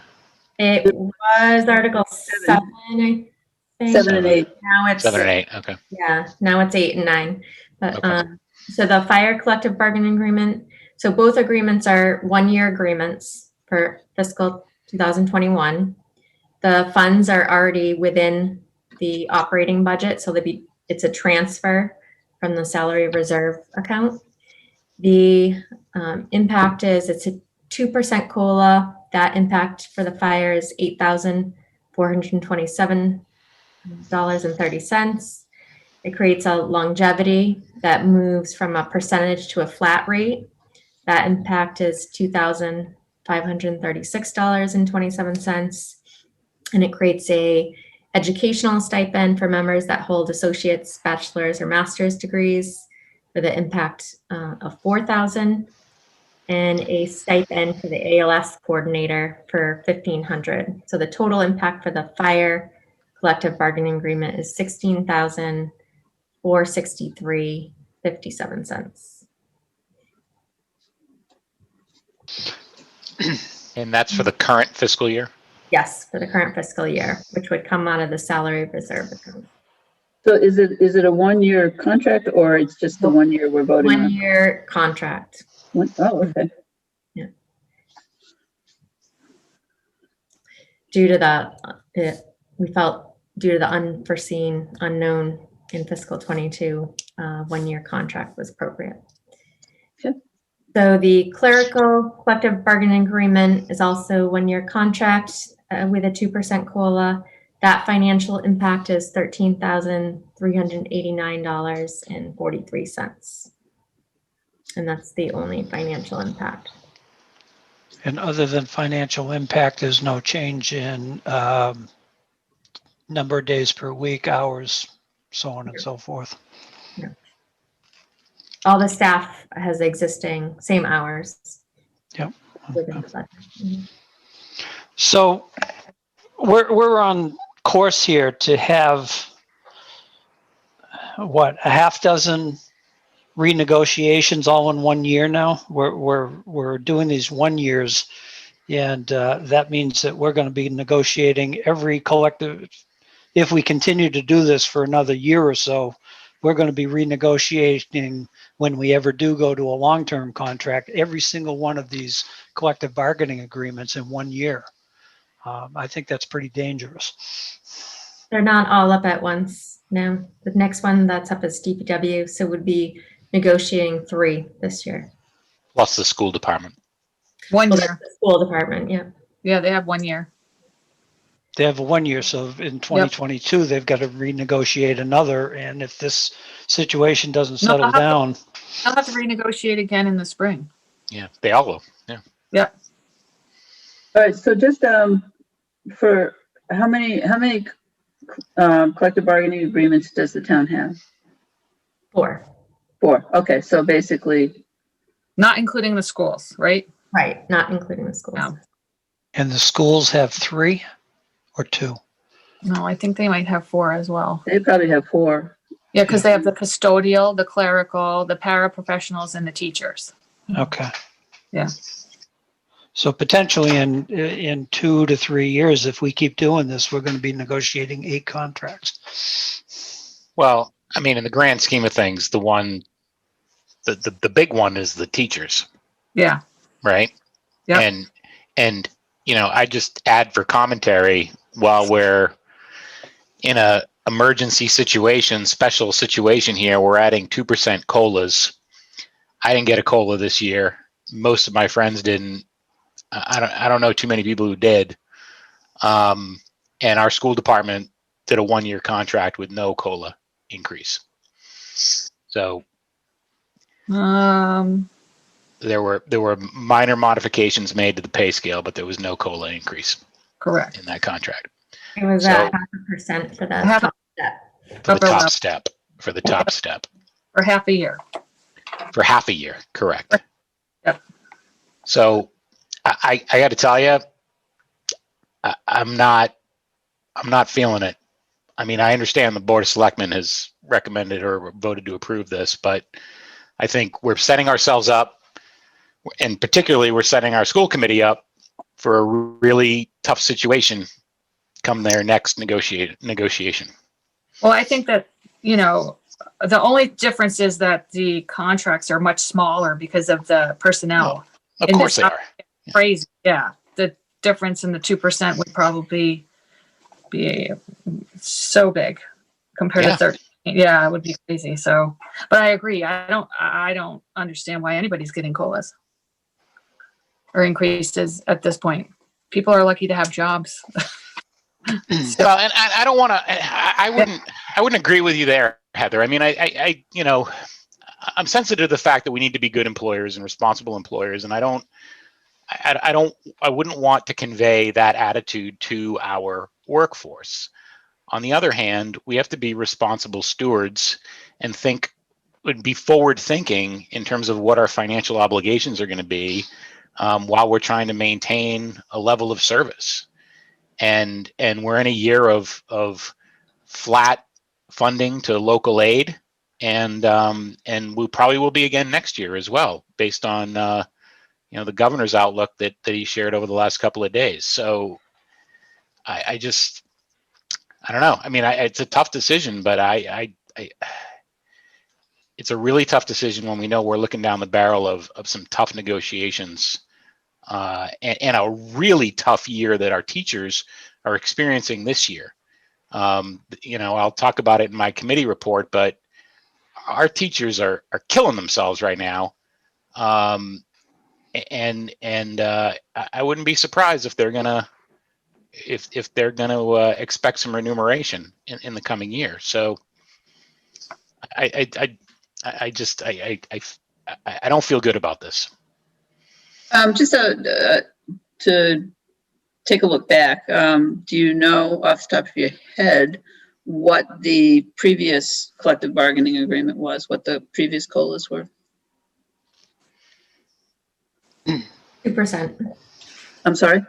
It was Article 7, I think. 7 and 8. Now it's 7 and 8, okay. Yeah, now it's 8 and 9. But Okay. so the fire collective bargaining agreement, so both agreements are 1-year agreements for fiscal 2021. The funds are already within the operating budget, so it's a transfer from the salary reserve account. The impact is it's a 2% COLA. That impact for the fire is $8,427.30. It creates a longevity that moves from a percentage to a flat rate. That impact is $2,536.27. And it creates a educational stipend for members that hold associate's, bachelor's, or master's degrees with an impact of $4,000, and a stipend for the ALS coordinator for $1,500. So the total impact for the fire collective bargaining agreement is $16,463.57. And that's for the current fiscal year? Yes, for the current fiscal year, which would come out of the salary reserve account. So is it a 1-year contract or it's just the 1 year we're voting on? 1-year contract. Oh, okay. Due to we felt due to the unforeseen unknown in fiscal 22, 1-year contract was appropriate. Okay. So the clerical collective bargaining agreement is also 1-year contract with a 2% COLA. That financial impact is $13,389.43. And that's the only financial impact. And other than financial impact, there's no change in number of days per week, hours, so on and so forth. All the staff has existing same hours. Yep. within the budget. Mhm. So we're on course here to have what, a half dozen renegotiations all in 1 year now. We're doing these 1 years, and that means that we're going to be negotiating every collective. If we continue to do this for another year or so, we're going to be renegotiating when we ever do go to a long-term contract, every single one of these collective bargaining agreements in 1 year. I think that's pretty dangerous. They're not all up at once. No, the next one that's up is DPW, so would be negotiating 3 this year. Plus the school department. 1 Well, year. that's the school department, yeah. Yeah, they have 1 year. They have 1 year, so in 2022, they've got to renegotiate another. And if this situation doesn't No, settle I'll have to- down, I'll have to renegotiate again in the spring. Yeah, they all will. Yeah. All right, so just, for how many collective bargaining agreements does the town have? 4. 4, okay, so basically, Not including the schools, right? Right, not including the schools. No. and the schools have 3 or 2. No, I think they might have 4 as well. they probably have 4. Yeah, because they have the custodial, the clerical, the paraprofessionals, and the teachers. Okay. Yeah. So potentially in 2 to 3 years, if we keep doing this, we're going to be negotiating 8 contracts. Well, I mean, in the grand scheme of things, the big one is the teachers, Yeah. right? Yep. And I just add for commentary, while we're in a emergency situation, special situation here, we're adding 2% COLAs. I didn't get a COLA this year. Most of my friends didn't. I don't know too many people who did. And our school department did a 1-year contract with no COLA increase. So there were minor modifications made to the pay scale, but there was no COLA increase Correct. in that contract It was So- at 0.5% for the Half- top step. for the Upper top level. step. For the top step For half a year. for half a year, correct? Yep. So I got to tell you, I'm not feeling it. I mean, I understand the Board of Selectmen has recommended or voted to approve this, but I think we're setting ourselves up, and particularly we're setting our school committee up for a really tough situation come their next negotiation. Well, I think that, the only difference is that the contracts are much smaller because of the personnel. Of In course this- they are. Crazy, yeah. The difference in the 2% would probably be so big compared Yeah. to 13. Yeah, it would be crazy. So, but I agree. I don't understand why anybody's getting COLAs or increases at this point. People are lucky to have jobs. Well, and I don't want to. I wouldn't agree with you there, Heather. I mean, I'm sensitive to the fact that we need to be good employers and responsible employers, and I wouldn't want to convey that attitude to our workforce. On the other hand, we have to be responsible stewards and be forward thinking in terms of what our financial obligations are going to be while we're trying to maintain a level of service. And we're in a year of flat funding to local aid, and we probably will be again next year as well, based on the governor's outlook that he shared over the last couple of days. So I don't know. I mean, it's a tough decision, but it's a really tough decision when we know we're looking down the barrel of some tough negotiations and a really tough year that our teachers are experiencing this year. I'll talk about it in my committee report, but our teachers are killing themselves right now. And I wouldn't be surprised if they're gonna expect some remuneration in the coming year. So I don't feel good about this. Just to take a look back, do you know off the top of your head what the previous collective bargaining agreement was, what the previous COLAs were? 2%. I'm sorry?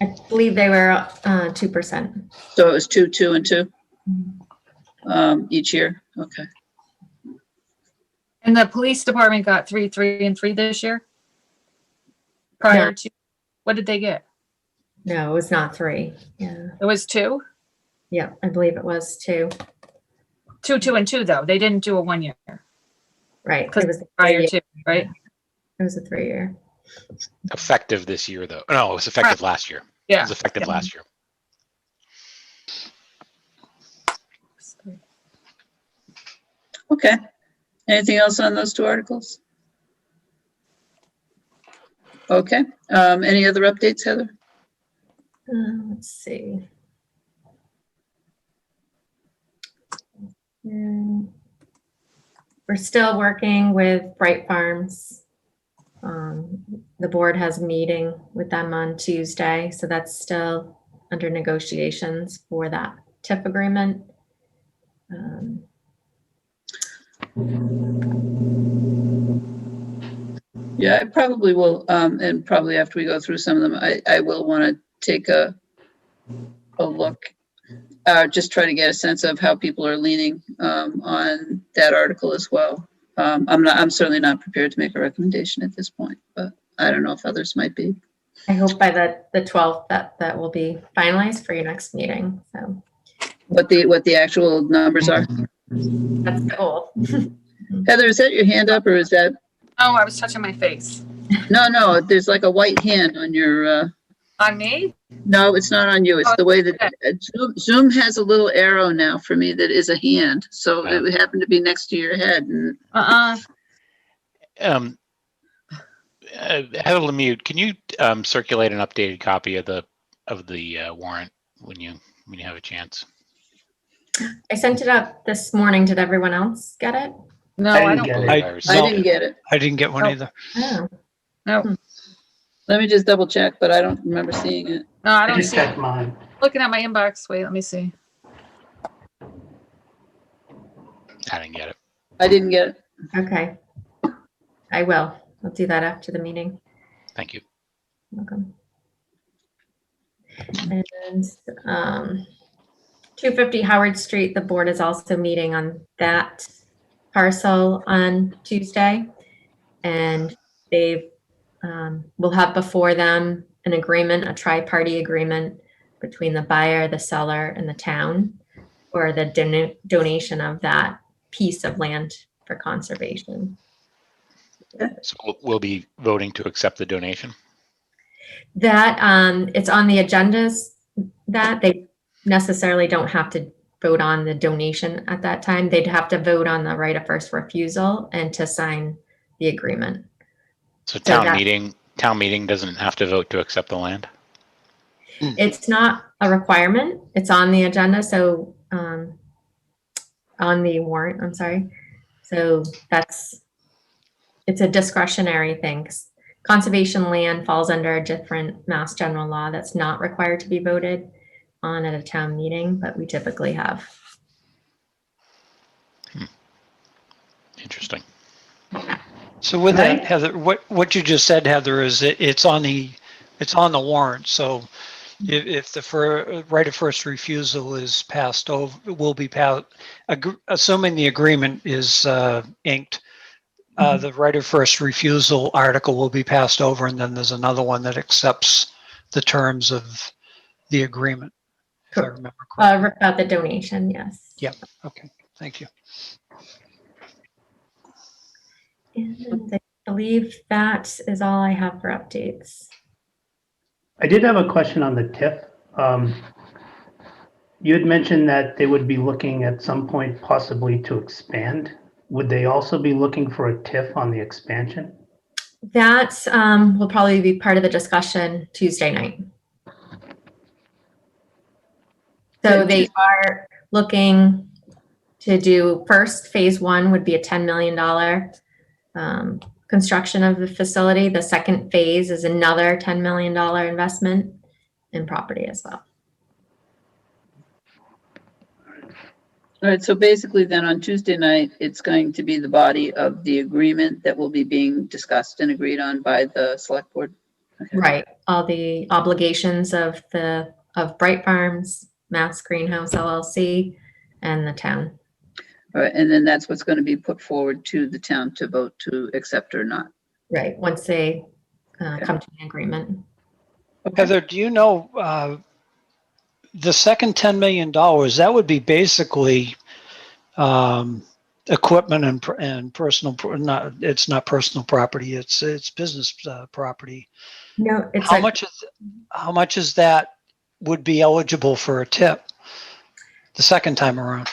I believe they were 2%. So it was 2, 2, and 2 each year? Okay. And the police department got 3, 3, and 3 this year? Prior to, what did they get? No, it was not 3. Yeah. It was 2? Yep, I believe it was 2. 2, 2, and 2 though. They didn't do a 1 year Right. Because It was a prior 3-year. to, right? It was a 3-year. Effective this year, though. No, it was effective last year. It Yeah. was effective Yeah. last year. Okay. Anything else on those two articles? Okay. Any other updates, Heather? Let's see. We're still working with Bright Farms. The board has a meeting with them on Tuesday, so that's still under negotiations for that TIP agreement. Yeah, I probably will, and probably after we go through some of them, I will want to take a look. Just try to get a sense of how people are leaning, on that article as well. I'm certainly not prepared to make a recommendation at this point, but I don't know if others might be. I hope by the 12th that will be finalized for your next meeting. So What the actual numbers are. that's the goal. Heather, is that your hand up or is that, Oh, I was touching my face. no, there's like a white hand on your, On me? no, it's not on you. It's the way that Zoom has a little arrow now for me that is a hand. So it would happen to be next to your head. And Heather Lemieux, can you circulate an updated copy of the warrant when you have a chance? I sent it up this morning. Did everyone else get it? No, I I didn't don't. get I it. I received didn't get it. I didn't get one Oh. either. Oh, No, Let me just double check, but I don't remember seeing it. no, I I don't just see it. checked mine. Looking at my inbox. Wait, let me see. I didn't get it. I didn't get it. okay. I will. I'll do that after the meeting. Thank you. Welcome. And 250 Howard Street, the board is also meeting on that parcel on Tuesday. And they will have before them an agreement, a tri-party agreement between the buyer, the seller, and the town for the donation of that piece of land for conservation. So we'll be voting to accept the donation. That it's on the agendas that they necessarily don't have to vote on the donation at that time. They'd have to vote on the right of first refusal and to sign the agreement. So that- town meeting doesn't have to vote to accept the land. It's not a requirement. It's on the agenda. So on the warrant, I'm sorry. So it's a discretionary thing. Conservation land falls under a different Mass General law that's not required to be voted on at a town meeting, but we typically have. Interesting. So with Right. that, Heather, what you just said, Heather, is it's on the warrant. So if the right of first refusal is passed over, will be passed, assuming the agreement is inked, the right of first refusal article will be passed over, and then there's another one that accepts the terms of the agreement, if I remember correctly. About the donation, yes. Okay, thank you. And I believe that is all I have for updates. I did have a question on the TIF. You had mentioned that they would be looking at some point possibly to expand. Would they also be looking for a TIF on the expansion? That will probably be part of the discussion Tuesday night. So they are looking to do first, phase one would be a $10 million construction of the facility. The second phase is another $10 million investment in property as well. All right, so basically then on Tuesday night, it's going to be the body of the agreement that will be being discussed and agreed on by the select board. Okay. Right, all the obligations of Bright Farms, Mass Greenhouse LLC, and the town. All right, and then that's what's going to be put forward to the town to vote to accept or not. Right, once they come to an agreement. Heather, do you know the second $10 million, that would be basically equipment and personal, it's not personal property, it's business property. No, it's How much is that would be eligible for a tip the second time around?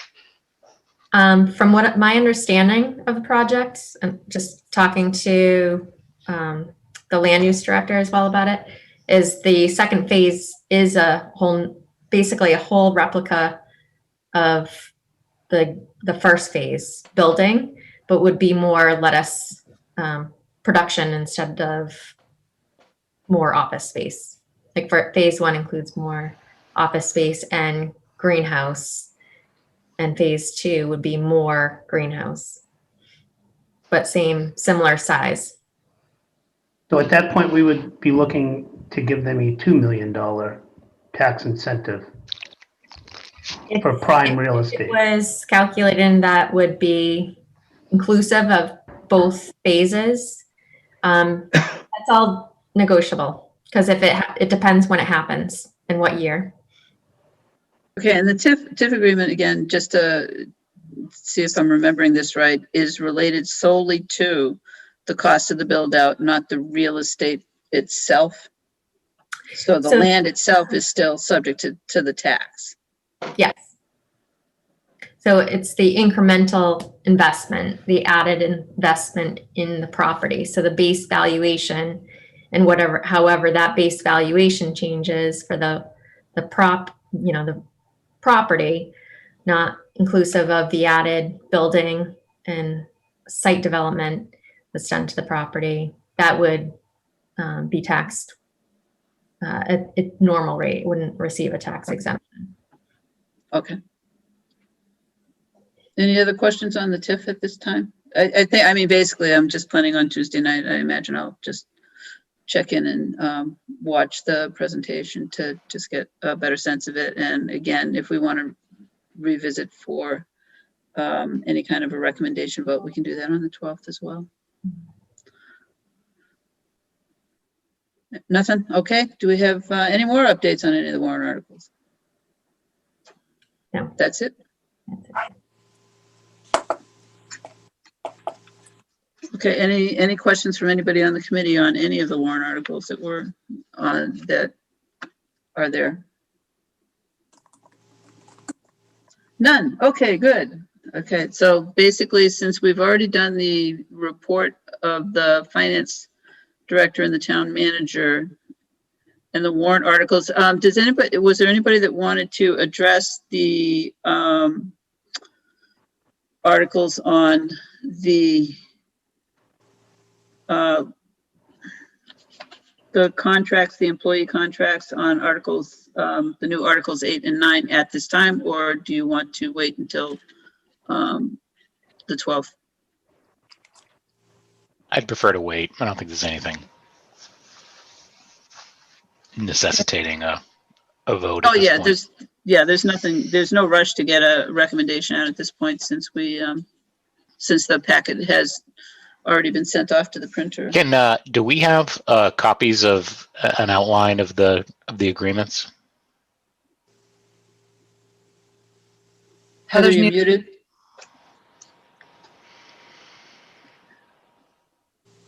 From what my understanding of the project, and just talking to the land use director as well about it, is the second phase is basically a whole replica of the first phase building, but would be more lettuce production instead of more office space. Like for phase one includes more office space and greenhouse, and phase two would be more greenhouse, but similar size. So at that point, we would be looking to give them a $2 million tax incentive for prime real It estate. was calculated and that would be inclusive of both phases. That's all negotiable because if it depends when it happens and what year. Okay, and the TIF agreement, again, just to see if I'm remembering this right, is related solely to the cost of the build out, not the real estate itself. So the So- land itself is still subject to the tax. Yes. So it's the incremental investment, the added investment in the property. So the base valuation and however that base valuation changes for the property, not inclusive of the added building and site development that's done to the property, that would be taxed at normal rate, wouldn't receive a tax exemption. Okay. Any other questions on the TIF at this time? I mean, basically, I'm just planning on Tuesday night. I imagine I'll just check in and watch the presentation to just get a better sense of it. And again, if we want to revisit for any kind of a recommendation vote, we can do that on the 12th as well. Nothing? Okay. Do we have any more updates on any of the warrant articles? No. That's it? Okay, any questions from anybody on the committee on any of the warrant articles that were on, that are there? None. Okay, good. Okay, so basically, since we've already done the report of the finance director and the town manager and the warrant articles, was there anybody that wanted to address the articles on the contracts, the employee contracts on articles, the new articles 8 and 9 at this time, or do you want to wait until the 12th? I'd prefer to wait. I don't think there's anything necessitating a vote. Oh, at this yeah, point. there's nothing, there's no rush to get a recommendation out at this point since since the packet has already been sent off to the printer. Do we have copies of an outline of the agreements? Heather, Heather's you muted. muted?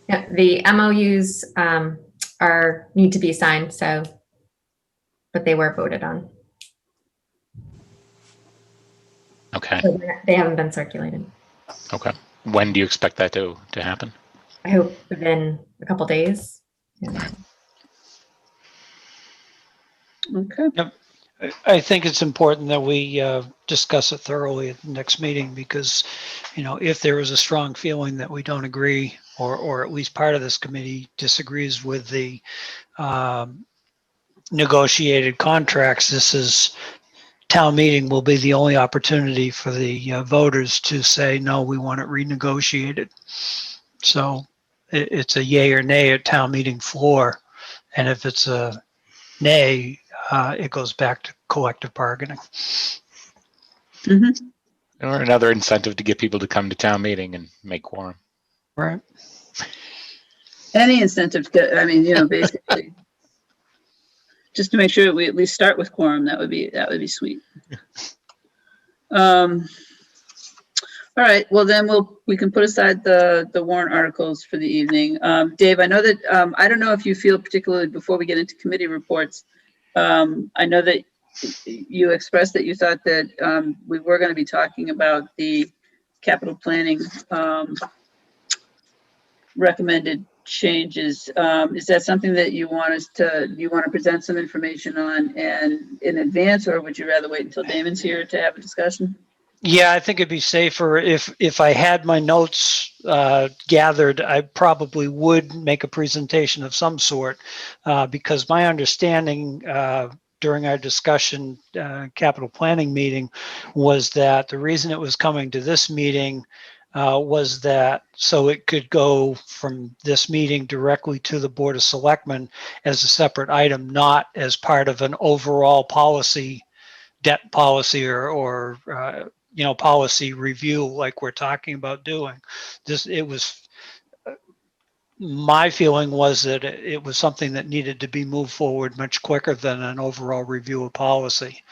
Yeah, the MOUs need to be signed, but they were voted on. Okay. So they haven't been circulated. Okay. When do you expect that to happen? I hope within a couple days. Yeah. Okay. I think it's important that we discuss it thoroughly at the next meeting because, if there is a strong feeling that we don't agree, or at least part of this committee disagrees with the negotiated contracts, town meeting will be the only opportunity for the voters to say, no, we want it renegotiated. So it's a yay or nay at town meeting floor. And if it's a nay, it goes back to collective bargaining. Mhm. Or another incentive to get people to come to town meeting and make quorum. Right. Any incentive, basically. Just to make sure we at least start with quorum, that would be sweet. All right, well then we can put aside the warrant articles for the evening. Dave, I know that, I don't know if you feel particularly before we get into committee reports. I know that you expressed that you thought that, we were going to be talking about the capital planning, recommended changes. Is that something that you want to present some information on and in advance, or would you rather wait until Damon's here to have a discussion? Yeah, I think it'd be safer if I had my notes gathered, I probably would make a presentation of some sort, because my understanding during our discussion capital planning meeting was that the reason it was coming to this meeting was that so it could go from this meeting directly to the Board of Selectmen as a separate item, not as part of an overall policy, debt policy or policy review like we're talking about doing. My feeling was that it was something that needed to be moved forward much quicker than an overall review of policy.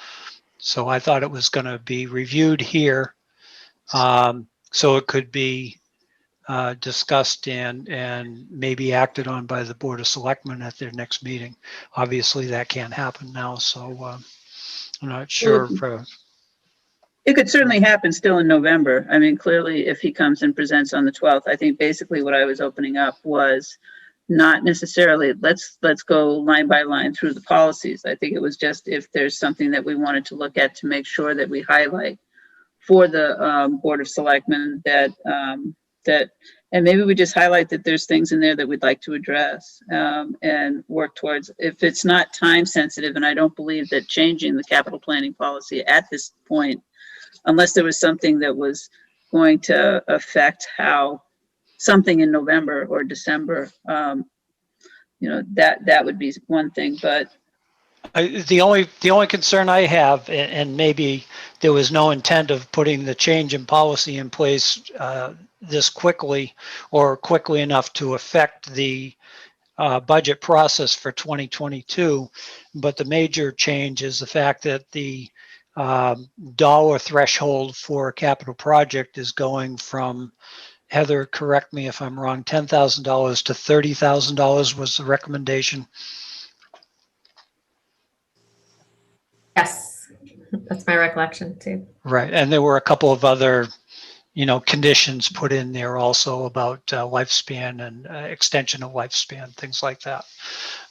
So I thought it was going to be reviewed here, so it could be discussed and maybe acted on by the Board of Selectmen at their next meeting. Obviously, that can't happen now, so I'm not sure. It could certainly happen still in November. I mean, clearly, if he comes and presents on the 12th, I think basically what I was opening up was not necessarily, let's go line by line through the policies. I think it was just if there's something that we wanted to look at to make sure that we highlight for the Board of Selectmen that, and maybe we just highlight that there's things in there that we'd like to address and work towards. If it's not time sensitive, and I don't believe that changing the capital planning policy at this point, unless there was something that was going to affect how something in November or December, that would be one thing, but. The only concern I have, and maybe there was no intent of putting the change in policy in place this quickly or quickly enough to affect the budget process for 2022, but the major change is the fact that the dollar threshold for a capital project is going from, Heather, correct me if I'm wrong, $10,000 to $30,000 was the recommendation. Yes, that's my recollection too. Right, and there were a couple of other, conditions put in there also about lifespan and extension of lifespan, things like that.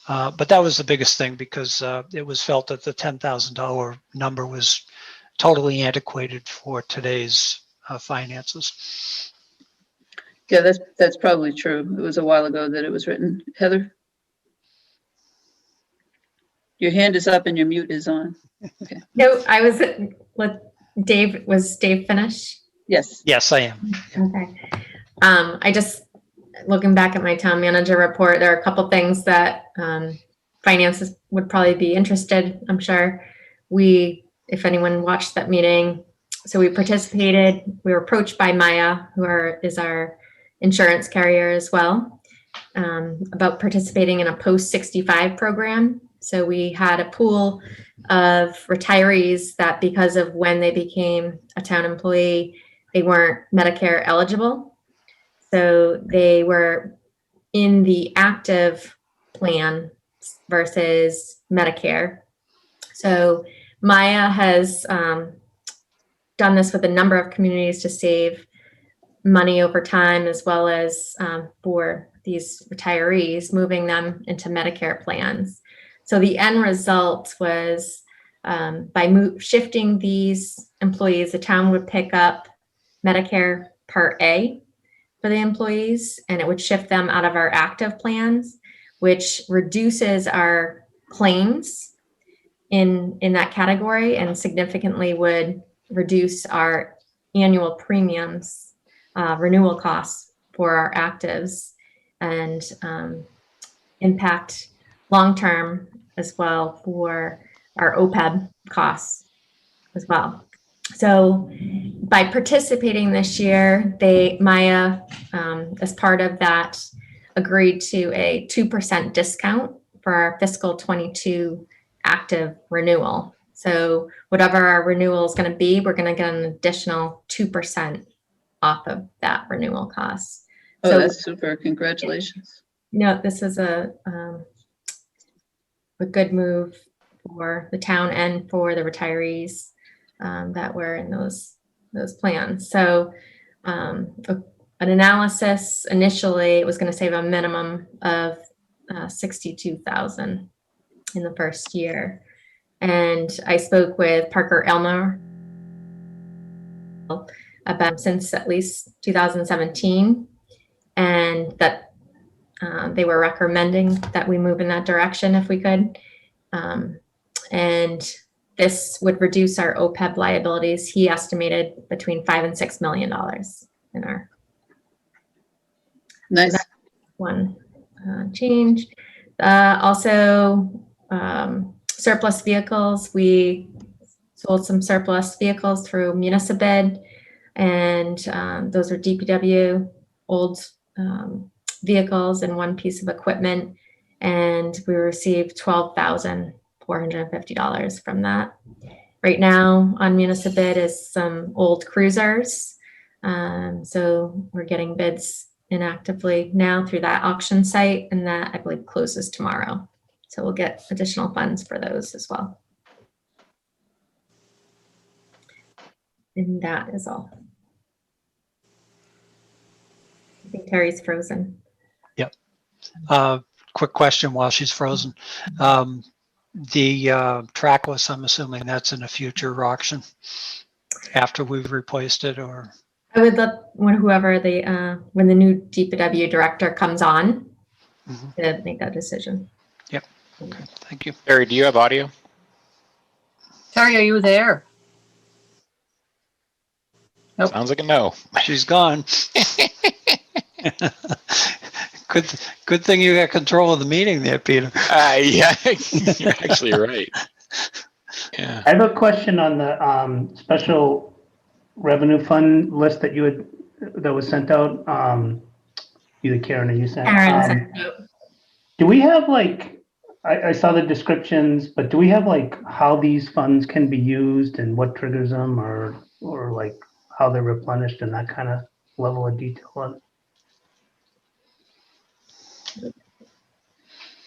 But that was the biggest thing because it was felt that the $10,000 number was totally antiquated for today's finances. Yeah, that's probably true. It was a while ago that it was written. Heather? Your hand is up and your mute is on. Okay. No, was Dave finish? Yes. Yes, I am. Okay. I just, looking back at my town manager report, there are a couple things that finances would probably be interested, I'm sure. If anyone watched that meeting, so we participated, we were approached by Maya, is our insurance carrier as well, about participating in a post-65 program. So we had a pool of retirees that because of when they became a town employee, they weren't Medicare eligible. So they were in the active plan versus Medicare. So Maya has done this with a number of communities to save money over time, as well as for these retirees, moving them into Medicare plans. So the end result was by shifting these employees, the town would pick up Medicare Part A for the employees, and it would shift them out of our active plans, which reduces our claims in that category and significantly would reduce our annual premiums, renewal costs for our actives, and impact long-term as well for our OPEB costs as well. So by participating this year, Maya, as part of that, agreed to a 2% discount for our fiscal 22 active renewal. So whatever our renewal is going to be, we're going to get an additional 2% off of that renewal cost. Oh, So- that's super. Congratulations. No, this is a good move for the town and for the retirees that were in those plans. So an analysis initially, it was going to save a minimum of $62,000 in the first year. And I spoke with Parker Elmer about since at least 2017, and that they were recommending that we move in that direction if we could. And this would reduce our OPEB liabilities. He estimated between $5 and $6 million in our Nice. one change. Also, surplus vehicles. We sold some surplus vehicles through Municipid, and those are DPW old vehicles and one piece of equipment, and we received $12,450 from that. Right now on Municipid is some old cruisers, so we're getting bids in actively now through that auction site, and that I believe closes tomorrow. So we'll get additional funds for those as well. And that is all. I think Terry's frozen. Quick question while she's frozen. The trackless, I'm assuming that's in a future auction after we've replaced it, or? I would let whoever when the new DPW director comes on to make that decision. Yep. Okay. Thank you. Barry, do you have audio? Terry, are you there? Nope. Sounds like a no. She's gone. Good thing you got control of the meeting there, Peter. Yeah, you're actually right. Yeah. I have a question on the special revenue fund list that that was sent out. Either Karen or you sent. Karen sent it out. Do we have I saw the descriptions, but do we have how these funds can be used and what triggers them, or how they're replenished and that kind of level of detail on it?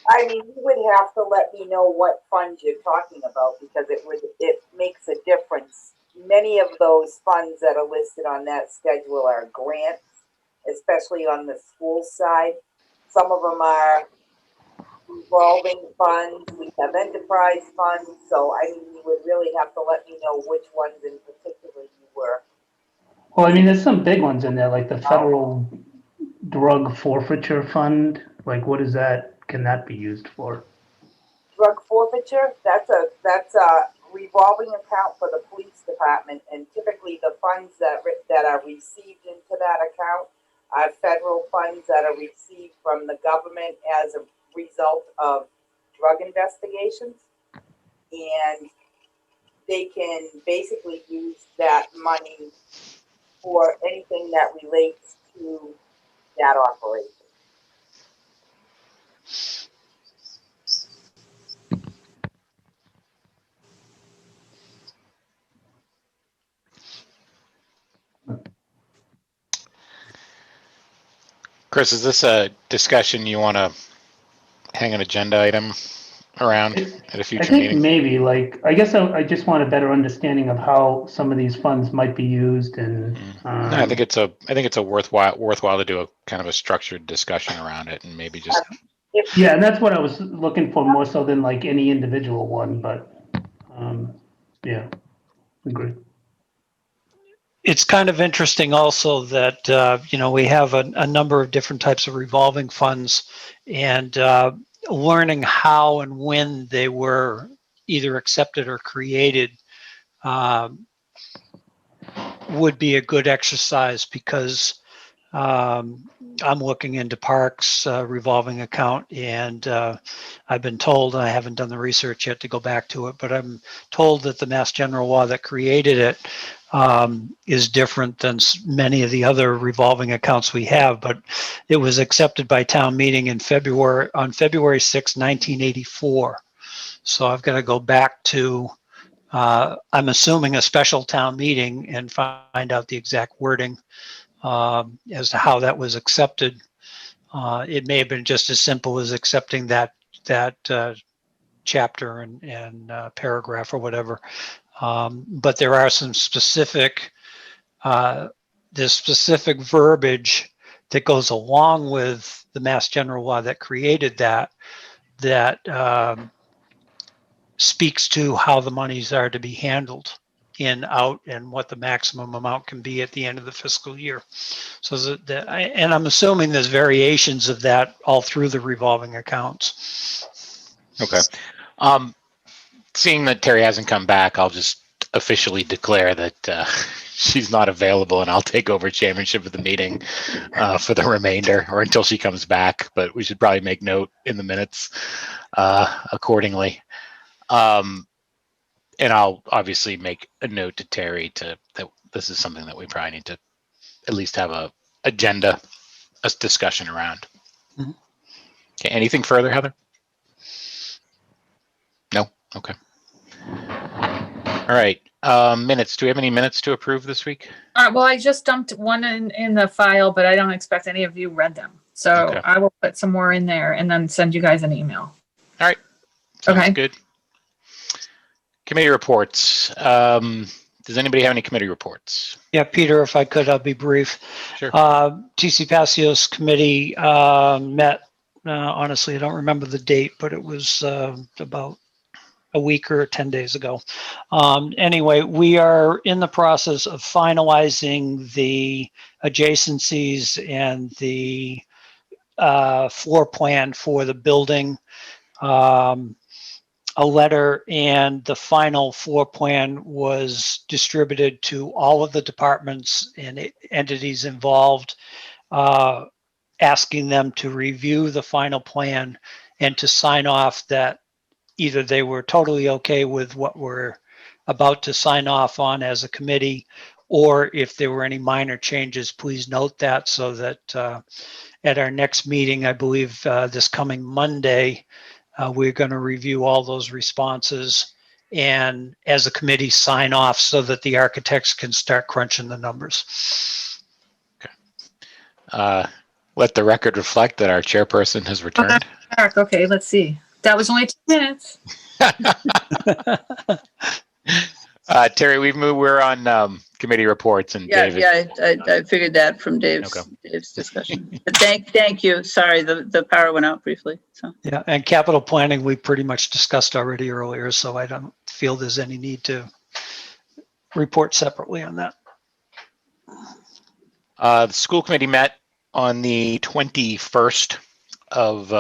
I mean, you would have to let me know what funds you're talking about, because it makes a difference. Many of those funds that are listed on that schedule are grants, especially on the school side. Some of them are revolving funds. We have enterprise funds. So, I mean, you would really have to let me know which ones in particular you were. Well, I mean, there's some big ones in there, like the federal drug forfeiture fund. What is that? Can that be used for? Drug forfeiture, that's a revolving account for the police department, and typically the funds that are received into that account are federal funds that are received from the government as a result of drug investigations, and they can basically use that money for anything that relates to that operation. Chris, is this a discussion you want to hang an agenda item around at a I future think meeting? maybe, I guess I just want a better understanding of how some of these funds might be used, and No, I think it's a worthwhile to do a kind of a structured discussion around it, and maybe just yeah, and that's what I was looking for more so than any individual one, but yeah, agree. It's kind of interesting also that, we have a number of different types of revolving funds, and learning how and when they were either accepted or created would be a good exercise, because I'm looking into Parks revolving account, and I've been told, I haven't done the research yet to go back to it, but I'm told that the Mass General Law that created it is different than many of the other revolving accounts we have, but it was accepted by town meeting on February 6, 1984. So I've got to go back to I'm assuming a special town meeting and find out the exact wording as to how that was accepted. It may have been just as simple as accepting that chapter and paragraph or whatever. But there are some specific, there's specific verbiage that goes along with the Mass General Law that created that speaks to how the monies are to be handled in, out, and what the maximum amount can be at the end of the fiscal year. So and I'm assuming there's variations of that all through the revolving accounts. Okay. Seeing that Terry hasn't come back, I'll just officially declare that she's not available, and I'll take over chairmanship of the meeting for the remainder, or until she comes back. But we should probably make note in the minutes accordingly. And I'll obviously make a note to Terry that this is something that we probably need to at least have a discussion around. Mhm. Okay. Anything further, Heather? No. Okay. All right. Minutes. Do we have any minutes to approve this week? Well, I just dumped one in the file, but I don't expect any of you read them. So Okay. I will put some more in there and then send you guys an email. All right. Sounds Okay. good. Committee reports. Does anybody have any committee reports? Yeah, Peter, if I could, I'll be brief. Sure. TC Passios committee met, honestly, I don't remember the date, but it was about a week or 10 days ago. Anyway, we are in the process of finalizing the adjacencies and the floor plan for the building. A letter and the final floor plan was distributed to all of the departments and entities involved, asking them to review the final plan and to sign off that either they were totally okay with what we're about to sign off on as a committee, or if there were any minor changes, please note that, so that at our next meeting, I believe this coming Monday, we're going to review all those responses and as a committee sign off so that the architects can start crunching the numbers. Let the record reflect that our chairperson has returned. Okay, let's see. That was only 2 minutes. Terry, we're on committee reports, and Yeah, David. yeah, I figured that from Dave's discussion. But thank you. Sorry, the power went out briefly, so. Yeah, and capital planning, we pretty much discussed already earlier, so I don't feel there's any need to report separately on that. The school committee met on the 21st of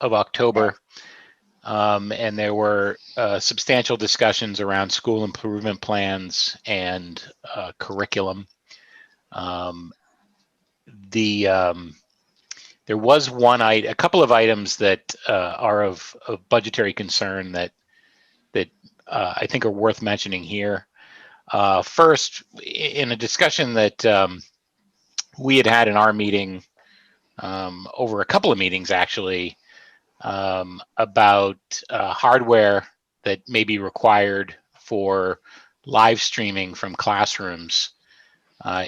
October, and there were substantial discussions around school improvement plans and curriculum. There was a couple of items that are of budgetary concern that I think are worth mentioning here. First, in a discussion that we had in our meeting, over a couple of meetings actually, about hardware that may be required for live streaming from classrooms.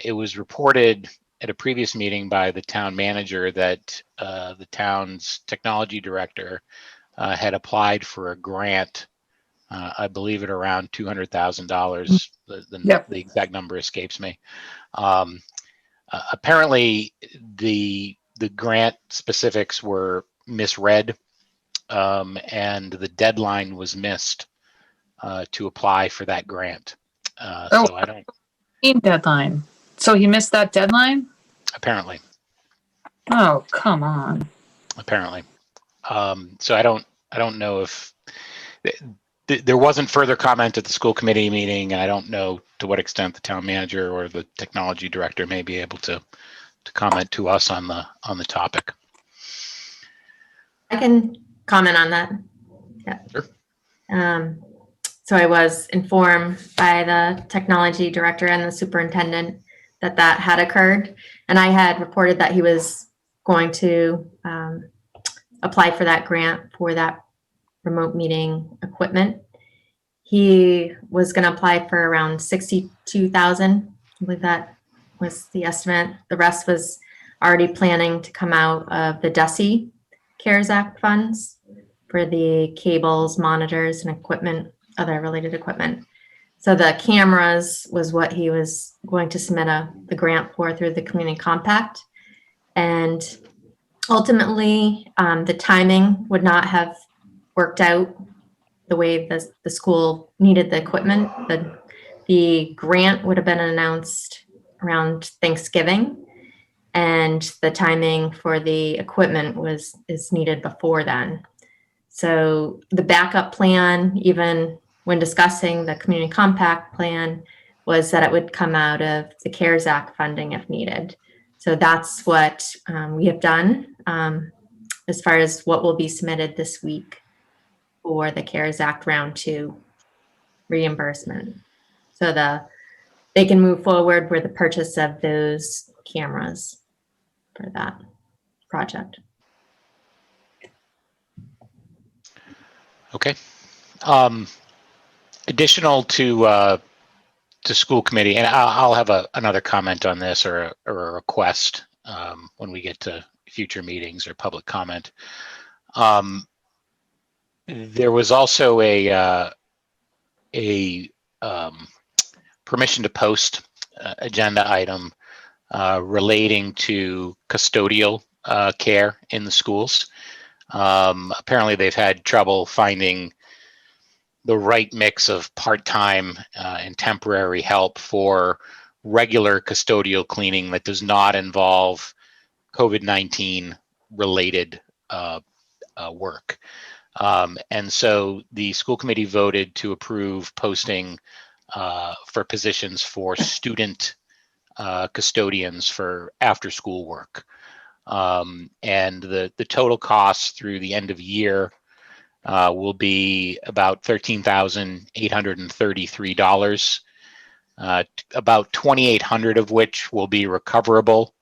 It was reported at a previous meeting by the town manager that the town's technology director had applied for a grant, I believe at around $200,000. Yep. The exact number escapes me. Apparently, the grant specifics were misread, and the deadline was missed to apply for that grant. So I don't. Deadline. So he missed that deadline? Apparently. Oh, come on. Apparently. So I don't know if there wasn't further comment at the school committee meeting, and I don't know to what extent the town manager or the technology director may be able to comment to us on the topic. I can comment on that. Yeah. Sure. So I was informed by the technology director and the superintendent that had occurred. And I had reported that he was going to apply for that grant for that remote meeting equipment. he was going to apply for around 62,000. I believe that was the estimate. The rest was already planning to come out of the DESI CARES Act funds for the cables, monitors, and equipment, other related equipment. So the cameras was what he was going to submit the grant for through the Community Compact. And ultimately, the timing would not have worked out the way the school needed the equipment. The grant would have been announced around Thanksgiving, and the timing for the equipment is needed before then. So the backup plan, even when discussing the Community Compact plan, was that it would come out of the CARES Act funding if needed. So that's what we have done as far as what will be submitted this week for the CARES Act round 2 reimbursement. So they can move forward with the purchase of those cameras for that project. Okay. Additional to school committee, and I'll have another comment on this or a request when we get to future meetings or public comment. There was also a permission to post agenda item relating to custodial care in the schools. Apparently they've had trouble finding the right mix of part-time and temporary help for regular custodial cleaning that does not involve COVID-19 related work. And so the school committee voted to approve posting for positions for student custodians for after school work. And the total cost through the end of year will be about $13,833, about $2,800 of which will be recoverable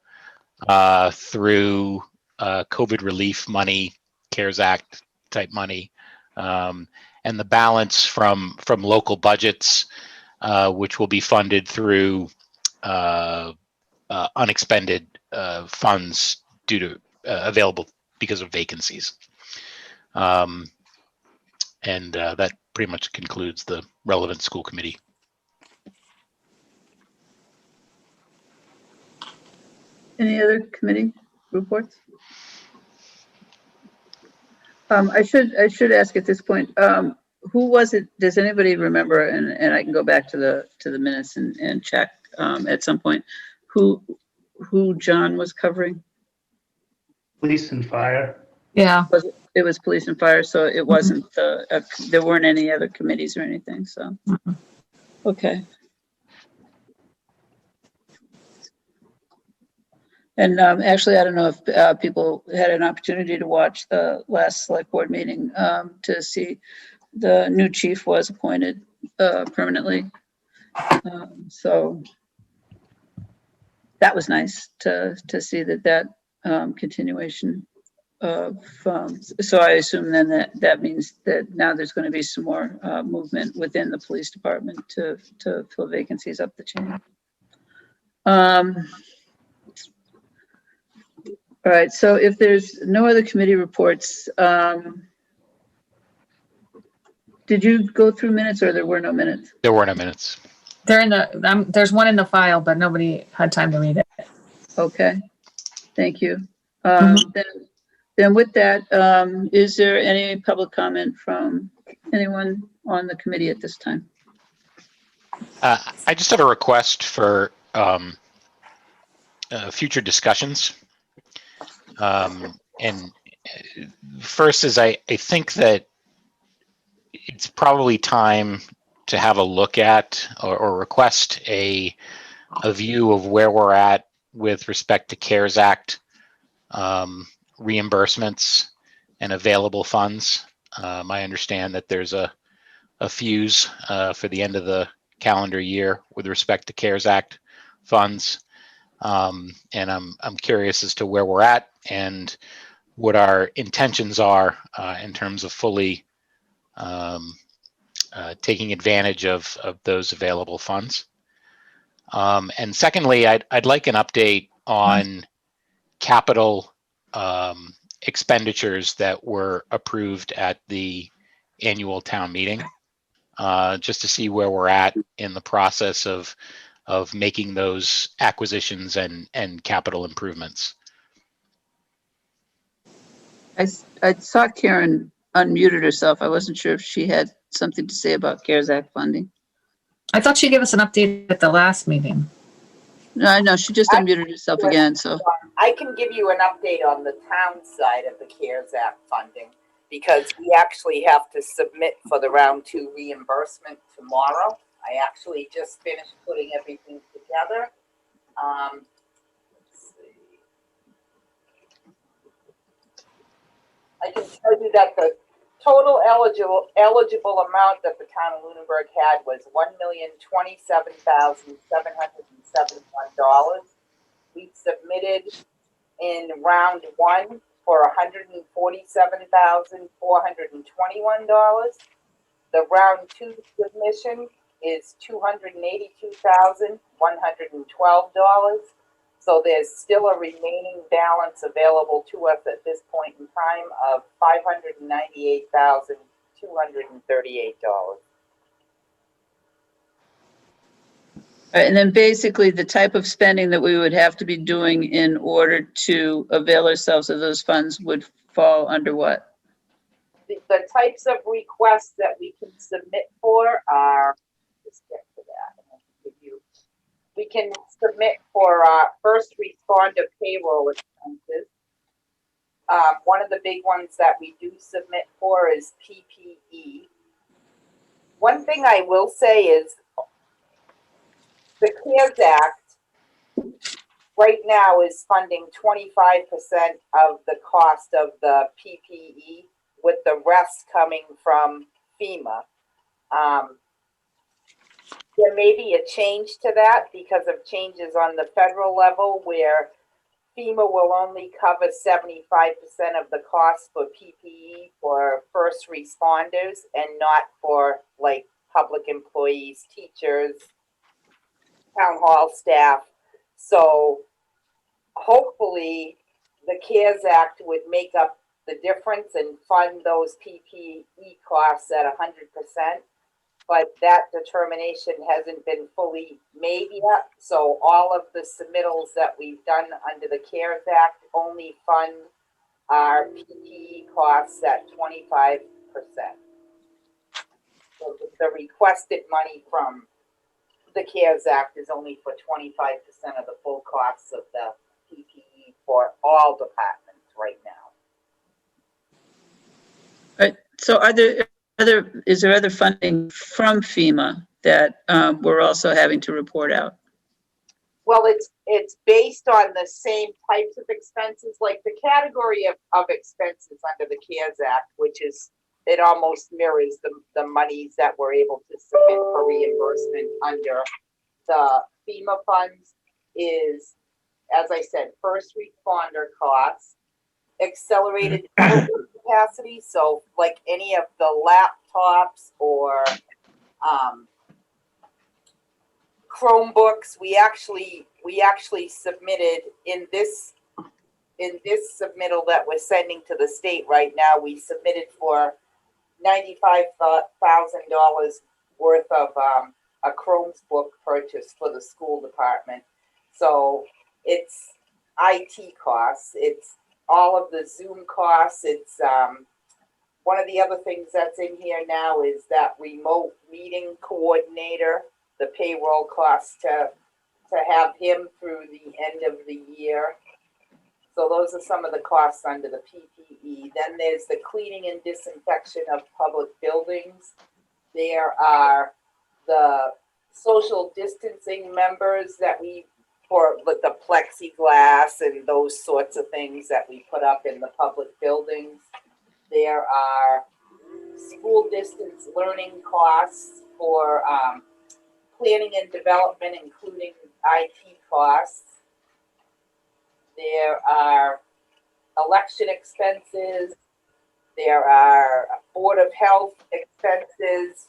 through COVID relief money, CARES Act type money, and the balance from local budgets, which will be funded through unexpended funds due to available because of vacancies. And that pretty much concludes the relevant school committee. Any other committee reports? I should ask at this point, who was it? Does anybody remember? And I can go back to the minutes and check at some point who John was covering. Police and fire. Yeah. It was police and fire, so it wasn't there weren't any other committees or anything. So okay. And actually, I don't know if people had an opportunity to watch the last select board meeting to see the new chief was appointed permanently. So that was nice to see that continuation of. So I assume then that means that now there's going to be some more movement within the police department to fill vacancies up the chain. All right, so if there's no other committee reports, did you go through minutes or there were no minutes? There were no minutes. They're in the, there's one in the file, but nobody had time to read it. Okay, thank you. Then with that, is there any public comment from anyone on the committee at this time? I just have a request for future discussions. And first is I think that it's probably time to have a look at or request a view of where we're at with respect to CARES Act reimbursements and available funds. I understand that there's a fuse for the end of the calendar year with respect to CARES Act funds. And I'm curious as to where we're at and what our intentions are in terms of fully taking advantage of those available funds. And secondly, I'd like an update on capital expenditures that were approved at the annual town meeting, just to see where we're at in the process of making those acquisitions and capital improvements. I saw Karen unmuted herself. I wasn't sure if she had something to say about CARES Act funding. I thought she gave us an update at the last meeting. No, I know, she just unmuted herself again, so. I can give you an update on the town side of the CARES Act funding, because we actually have to submit for the round 2 reimbursement tomorrow. I actually just finished putting everything together. Let's see. I can tell you that the total eligible amount that the town of Lunenburg had was $1,027,771. We submitted in round 1 for $147,421. The round 2 submission is $282,112. So there's still a remaining balance available to us at this point in time of $598,238. And then basically the type of spending that we would have to be doing in order to avail ourselves of those funds would fall under what? The types of requests that we can submit for are, let's get to that. We can submit for first responder payroll expenses. One of the big ones that we do submit for is PPE. One thing I will say is the CARES Act right now is funding 25% of the cost of the PPE, with the rest coming from FEMA. There may be a change to that because of changes on the federal level where FEMA will only cover 75% of the cost for PPE for first responders and not for like public employees, teachers, town hall staff. So hopefully the CARES Act would make up the difference and fund those PPE costs at 100%. But that determination hasn't been fully made yet. So all of the submittals that we've done under the CARES Act only fund our PPE costs at 25%. So the requested money from the CARES Act is only for 25% of the full costs of the PPE for all departments right now. Right, so is there other funding from FEMA that we're also having to report out? Well, it's based on the same types of expenses, like the category of expenses under the CARES Act, which is, it almost mirrors the monies that we're able to submit for reimbursement under the FEMA funds is, as I said, first responder costs, accelerated capacity. So like any of the laptops or Chromebooks, we actually submitted in this submittal that we're sending to the state right now. We submitted for $95,000 worth of a Chromebook purchase for the school department. So it's IT costs, it's all of the Zoom costs. It's one of the other things that's in here now is that remote meeting coordinator, the payroll costs to have him through the end of the year. So those are some of the costs under the PPE. Then there's the cleaning and disinfection of public buildings. There are the social distancing members that we, for the plexiglass and those sorts of things that we put up in the public buildings. There are school distance learning costs for planning and development, including IT costs. There are election expenses. There are Board of Health expenses.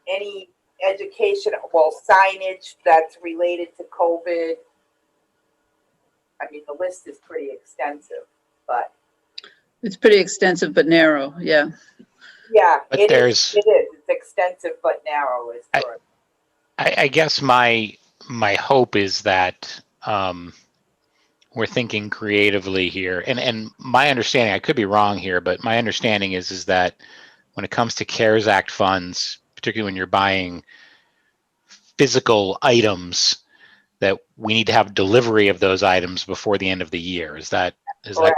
any education, well, signage that's related to COVID. I mean, the list is pretty extensive, but It's pretty extensive but narrow, yeah. yeah, But it is. there's- It is. It's extensive but narrow is correct. I guess my hope is that we're thinking creatively here, and my understanding, I could be wrong here, but my understanding is that when it comes to CARES Act funds, particularly when you're buying physical items, that we need to have delivery of those items before the end of the year. Is that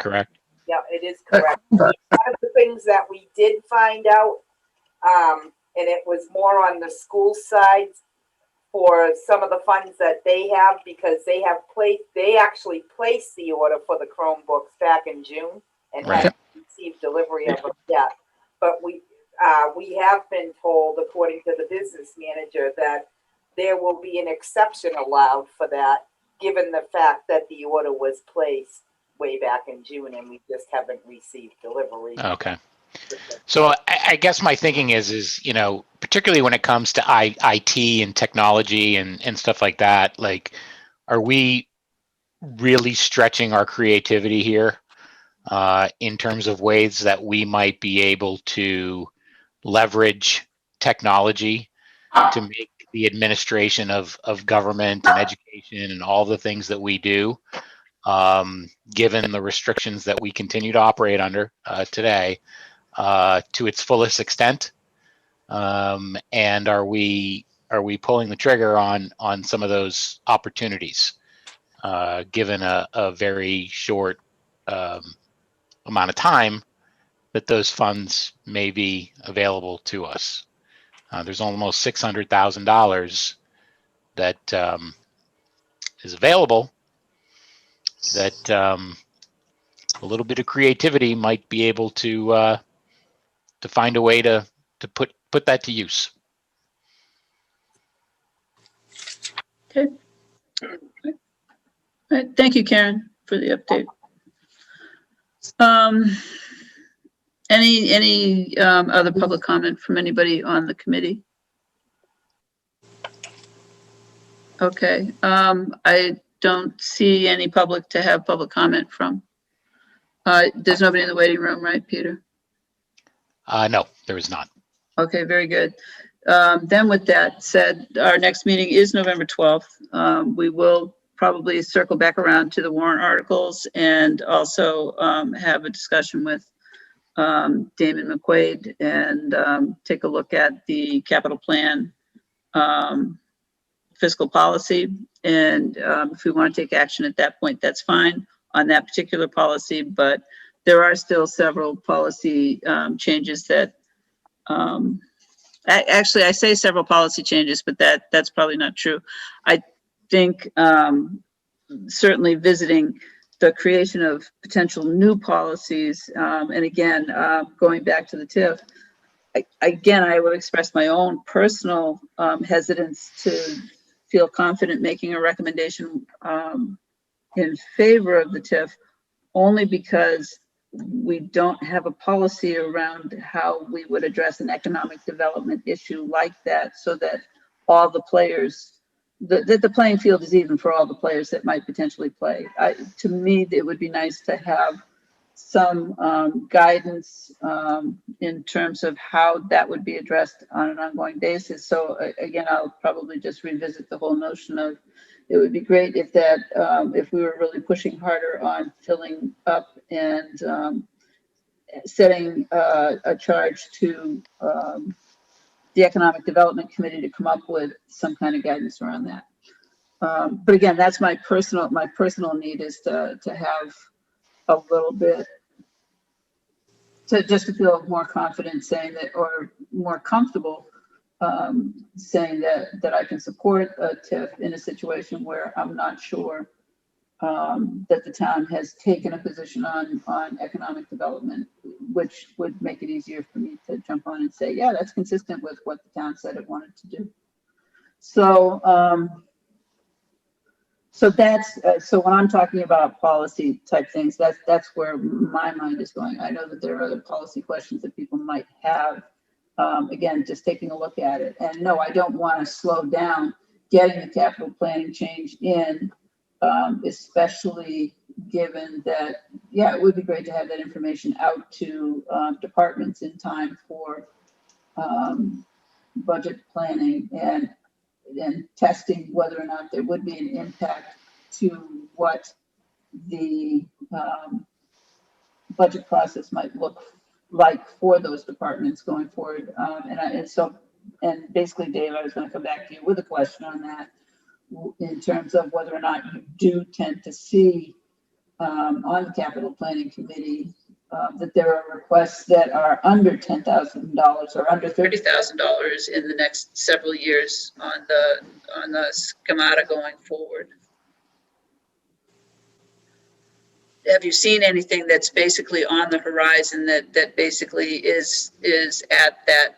correct? Yeah, it is correct. One of the things that we did find out, and it was more on the school side for some of the funds that they have, because they actually placed the order for the Chromebooks back in June and Right. haven't received delivery of them yet. But we have been told, according to the business manager, that there will be an exception allowed for that, given the fact that the order was placed way back in June and we just haven't received delivery. Okay. So I guess my thinking is, you know, particularly when it comes to IT and technology and stuff like that, like, are we really stretching our creativity here in terms of ways that we might be able to leverage technology to make the administration of government and education and all the things that we do, given the restrictions that we continue to operate under today, to its fullest extent? And are we pulling the trigger on some of those opportunities, given a very short amount of time that those funds may be available to us? There's almost $600,000 that is available that a little bit of creativity might be able to find a way to put that to use. Okay. All right, thank you, Karen, for the update. Any other public comment from anybody on the committee? Okay, I don't see any public to have public comment from. There's nobody in the waiting room, right, Peter? No, there is not. Okay, very good. Then with that said, our next meeting is November 12th. We will probably circle back around to the warrant articles and also have a discussion with Damon McQuaid and take a look at the capital plan fiscal policy. And if we want to take action at that point, that's fine on that particular policy, but there are still several policy changes that actually, I say several policy changes, but that's probably not true. I think certainly visiting the creation of potential new policies, and again, going back to the TIF, I would express my own personal hesitance to feel confident making a recommendation in favor of the TIF, only because we don't have a policy around how we would address an economic development issue like that, so that all the players, that the playing field is even for all the players that might potentially play. To me, it would be nice to have some guidance in terms of how that would be addressed on an ongoing basis. So again, I'll probably just revisit the whole notion of, it would be great if that, if we were really pushing harder on filling up and setting a charge to the Economic Development Committee to come up with some kind of guidance around that. But again, that's my personal need, is to have a little bit, to just to feel more confident saying that, or more comfortable saying that I can support a TIF in a situation where I'm not sure that the town has taken a position on economic development, which would make it easier for me to jump on and say, yeah, that's consistent with what the town said it wanted to do. So, so that's, so when I'm talking about policy type things, that's where my mind is going. I know that there are other policy questions that people might have again, just taking a look at it. And no, I don't want to slow down getting the capital planning change in, especially given that, yeah, it would be great to have that information out to departments in time for budget planning and testing whether or not there would be an impact to what the budget process might look like for those departments going forward. And basically, Dave, I was going to come back to you with a question on that in terms of whether or not you do tend to see on the capital planning committee that there are requests that are under $10,000 or under $30,000 in the next several years on the schemata going forward. Have you seen anything that's basically on the horizon that basically is at that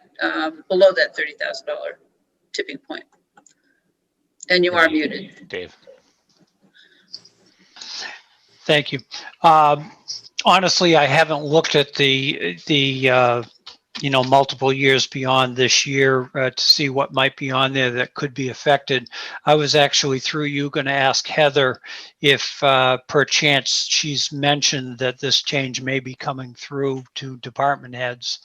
below that $30,000 tipping point? And you are muted, Dave. Thank you. Honestly, I haven't looked at the multiple years beyond this year to see what might be on there that could be affected. I was actually, through you, going to ask Heather if perchance she's mentioned that this change may be coming through to department heads,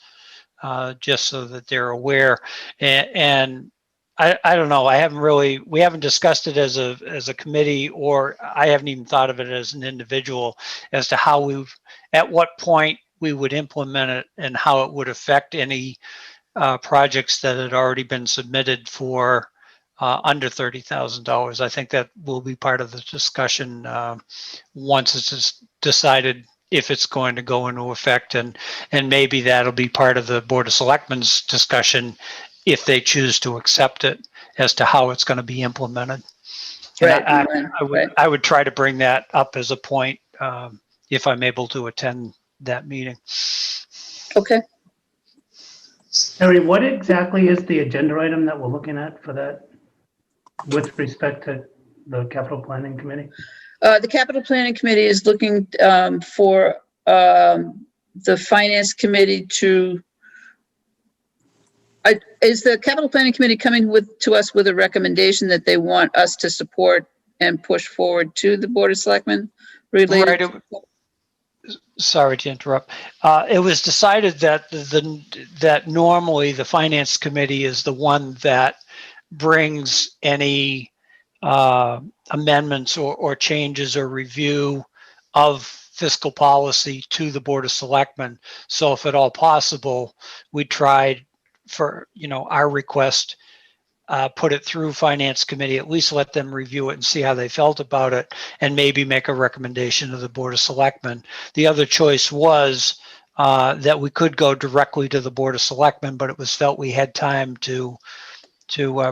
just so that they're aware. And I don't know. We haven't discussed it as a committee, or I haven't even thought of it as an individual as to at what point we would implement it and how it would affect any projects that had already been submitted for under $30,000. I think that will be part of the discussion once it's decided if it's going to go into effect, and maybe that'll be part of the Board of Selectmen's discussion if they choose to accept it as to how it's going to be implemented. Right, I would try to bring that up as a point if I'm able to attend that meeting. Okay. Harry, what exactly is the agenda item that we're looking at for that with respect to the capital planning committee? The capital planning committee is looking for the finance committee to. Is the capital planning committee coming to us with a recommendation that they want us to support and push forward to the Board of Selectmen related? Right. Sorry to interrupt. It was decided that that normally the finance committee is the one that brings any amendments or changes or review of fiscal policy to the Board of Selectmen. So if at all possible, we tried for our request, put it through finance committee, at least let them review it and see how they felt about it, and maybe make a recommendation to the Board of Selectmen. The other choice was that we could go directly to the Board of Selectmen, but it was felt we had time to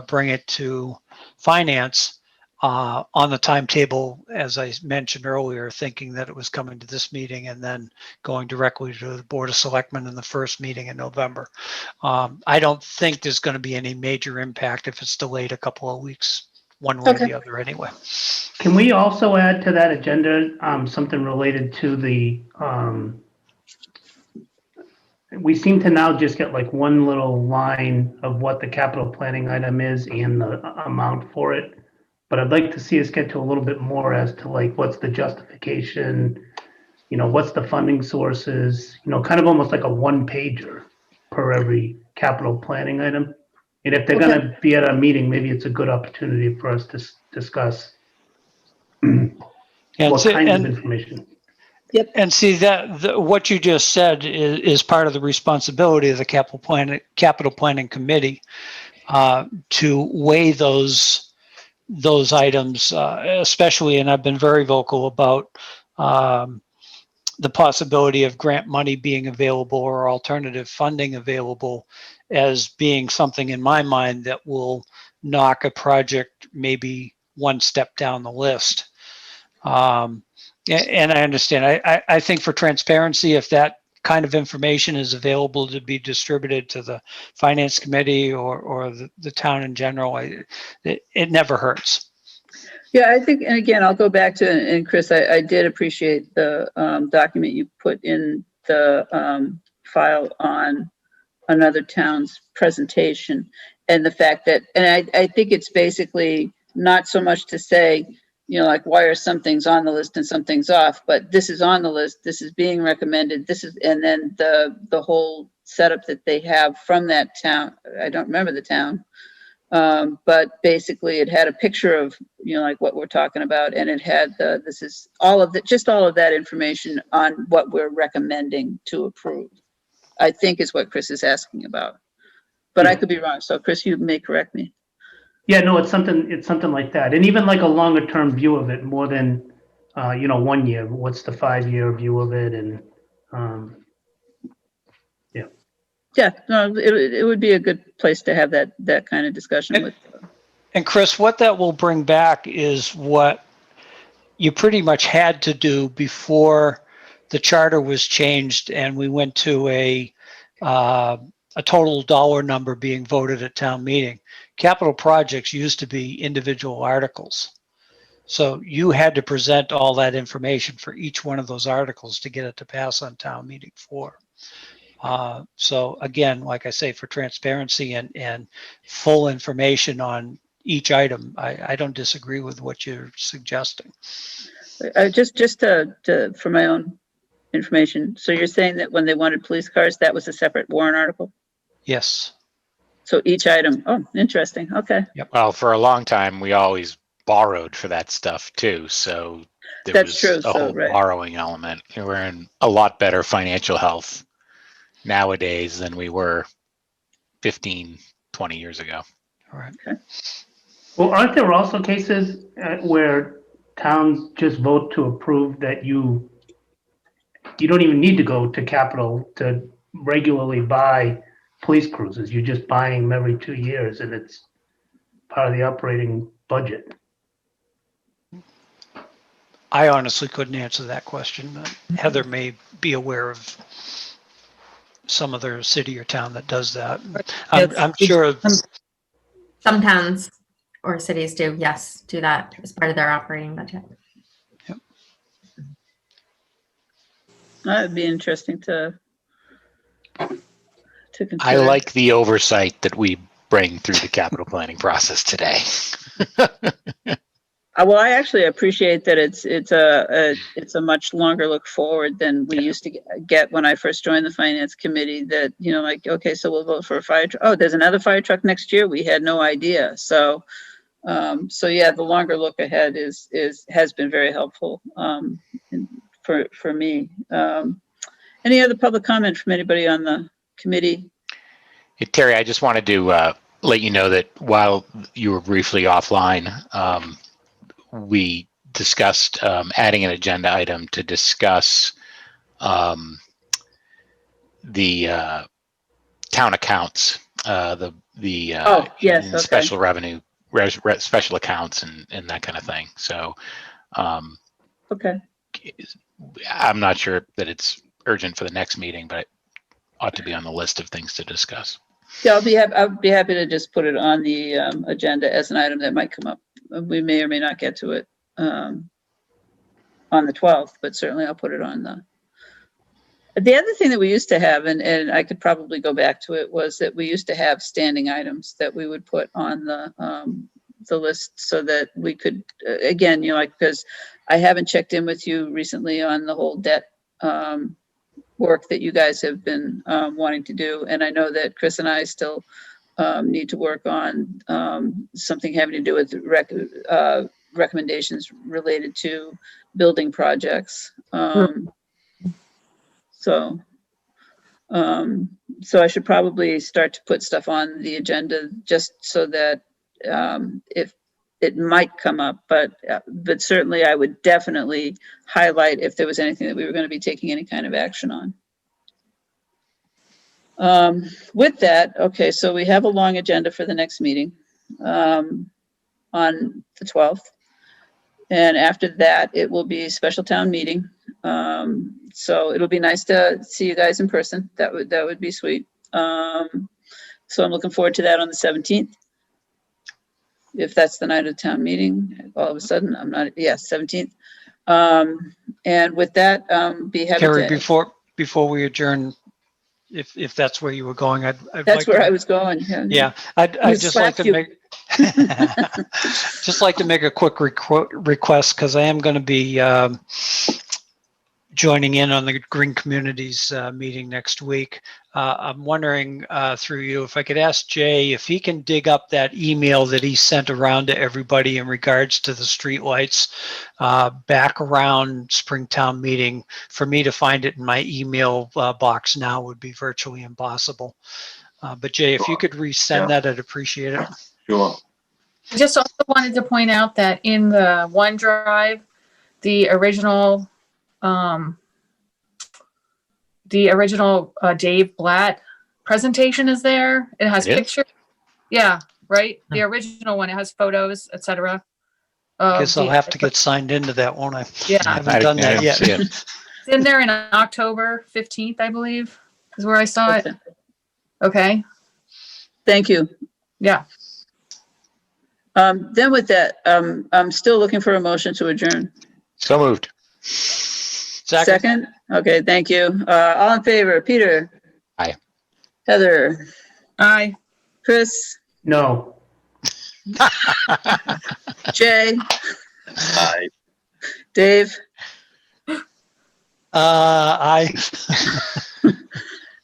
bring it to finance on the timetable, as I mentioned earlier, thinking that it was coming to this meeting and then going directly to the Board of Selectmen in the first meeting in November. I don't think there's going to be any major impact if it's delayed a couple of weeks, one way or the other anyway. Can we also add to that agenda something related to the, we seem to now just get like one little line of what the capital planning item is and the amount for it. But I'd like to see us get to a little bit more as to like, what's the justification, what's the funding sources, kind of almost like a one pager per every capital planning item. And if they're going to be at a meeting, maybe it's a good opportunity for us to discuss what kind of information. Yep. And see that what you just said is part of the responsibility of the capital planning committee to weigh those items, especially, and I've been very vocal about the possibility of grant money being available or alternative funding available as being something in my mind that will knock a project maybe one step down the list. And I understand. I think for transparency, if that kind of information is available to be distributed to the finance committee or the town in general, it never hurts. Yeah, I think, and again, I'll go back to, and Chris, I did appreciate the document you put in the file on another town's presentation. And the fact that, and I think it's basically not so much to say, you know, like, why are some things on the list and some things off, but this is on the list, this is being recommended, this is, and then the whole setup that they have from that town, I don't remember the town. But basically it had a picture of, you know, like what we're talking about, and it had this is all of that, just all of that information on what we're recommending to approve, I think is what Chris is asking about. But I could be wrong. So Chris, you may correct me. Yeah, no, it's something like that. And even like a longer term view of it, more than, 1 year, what's the 5-year view of it? And, Yeah, no, it would be a good place to have that kind of discussion with. And Chris, what that will bring back is what you pretty much had to do before the charter was changed and we went to a total dollar number being voted at town meeting. Capital projects used to be individual articles. So you had to present all that information for each one of those articles to get it to pass on town meeting floor. So again, like I say, for transparency and full information on each item, I don't disagree with what you're suggesting. Just for my own information. So you're saying that when they wanted police cars, that was a separate warrant article? Yes. So each item, oh, interesting. Okay. Well, for a long time, we always borrowed for that stuff too. So there That's was true, a so, whole right. borrowing element. We're in a lot better financial health nowadays than we were 15, 20 years ago. All right. well, aren't there also cases where towns just vote to approve that you don't even need to go to capital to regularly buy police cruisers? You're just buying them every 2 years and it's part of the operating budget. I honestly couldn't answer that question. Heather may be aware of some other city or town that does that. I'm sure. Some towns or cities do, yes, do that as part of their operating budget. That'd be interesting to consider. I like the oversight that we bring through the capital planning process today. Well, I actually appreciate that it's a much longer look forward than we used to get when I first joined the finance committee. That, you know, like, okay, so we'll vote for a fire truck. Oh, there's another fire truck next year. We had no idea. So yeah, the longer look ahead has been very helpful for me. Any other public comment from anybody on the committee? Hey, Terry, I just wanted to let you know that while you were briefly offline, we discussed adding an agenda item to discuss the town accounts, the Oh, yes, okay. special revenue, special accounts, and that kind of thing. So, Okay. I'm not sure that it's urgent for the next meeting, but it ought to be on the list of things to discuss. Yeah, I'll be happy to just put it on the agenda as an item that might come up. We may or may not get to it on the 12th, but certainly I'll put it on the other thing that we used to have, and I could probably go back to it, was that we used to have standing items that we would put on the list so that we could, again, you know, like, because I haven't checked in with you recently on the whole debt work that you guys have been wanting to do. And I know that Chris and I still need to work on something having to do with recommendations related to building projects. So I should probably start to put stuff on the agenda just so that if it might come up, but certainly I would definitely highlight if there was anything that we were going to be taking any kind of action on. With that, okay, so we have a long agenda for the next meeting on the 12th. And after that, it will be a special town meeting. So it'll be nice to see you guys in person. That would be sweet. So I'm looking forward to that on the 17th. If that's the night of town meeting, all of a sudden, 17th. And with that, be happy Terry, to. before we adjourn, if that's where you were going, I'd That's like where to- I was going. Yeah, I'd just like slapped to you. make, just like to make a quick request, because I am going to be joining in on the Green Communities meeting next week. I'm wondering through you, if I could ask Jay if he can dig up that email that he sent around to everybody in regards to the streetlights back around Springtown meeting. For me to find it in my email box now would be virtually impossible. But Jay, if you could resend Yeah. that, I'd appreciate it. Sure. I just also wanted to point out that in the OneDrive, the original Dave Blatt presentation is there. It has It is? pictures. Yeah, right. The original one, it has photos, etc. Guess I'll have to get signed into that, won't I? Yeah. I haven't done that didn't yet. see it. It's in there in October 15th, I believe, is where I saw it. Okay. Thank you. Yeah. Then with that, I'm still looking for a motion to adjourn. So moved. Second? Okay, thank you. All in favor, Peter? Aye. Heather? Aye. Chris? No. Jay? Aye. Dave? I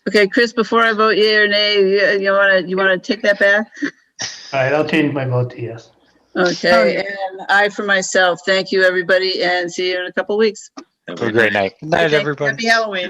Okay, Chris, before I vote yea or nay, you wanna take that back? All right, I'll change my vote to yes. Okay, and I for myself, thank you, everybody, and see you in a couple weeks. Have Have a great night. Good night, Thank- everybody. Happy Halloween.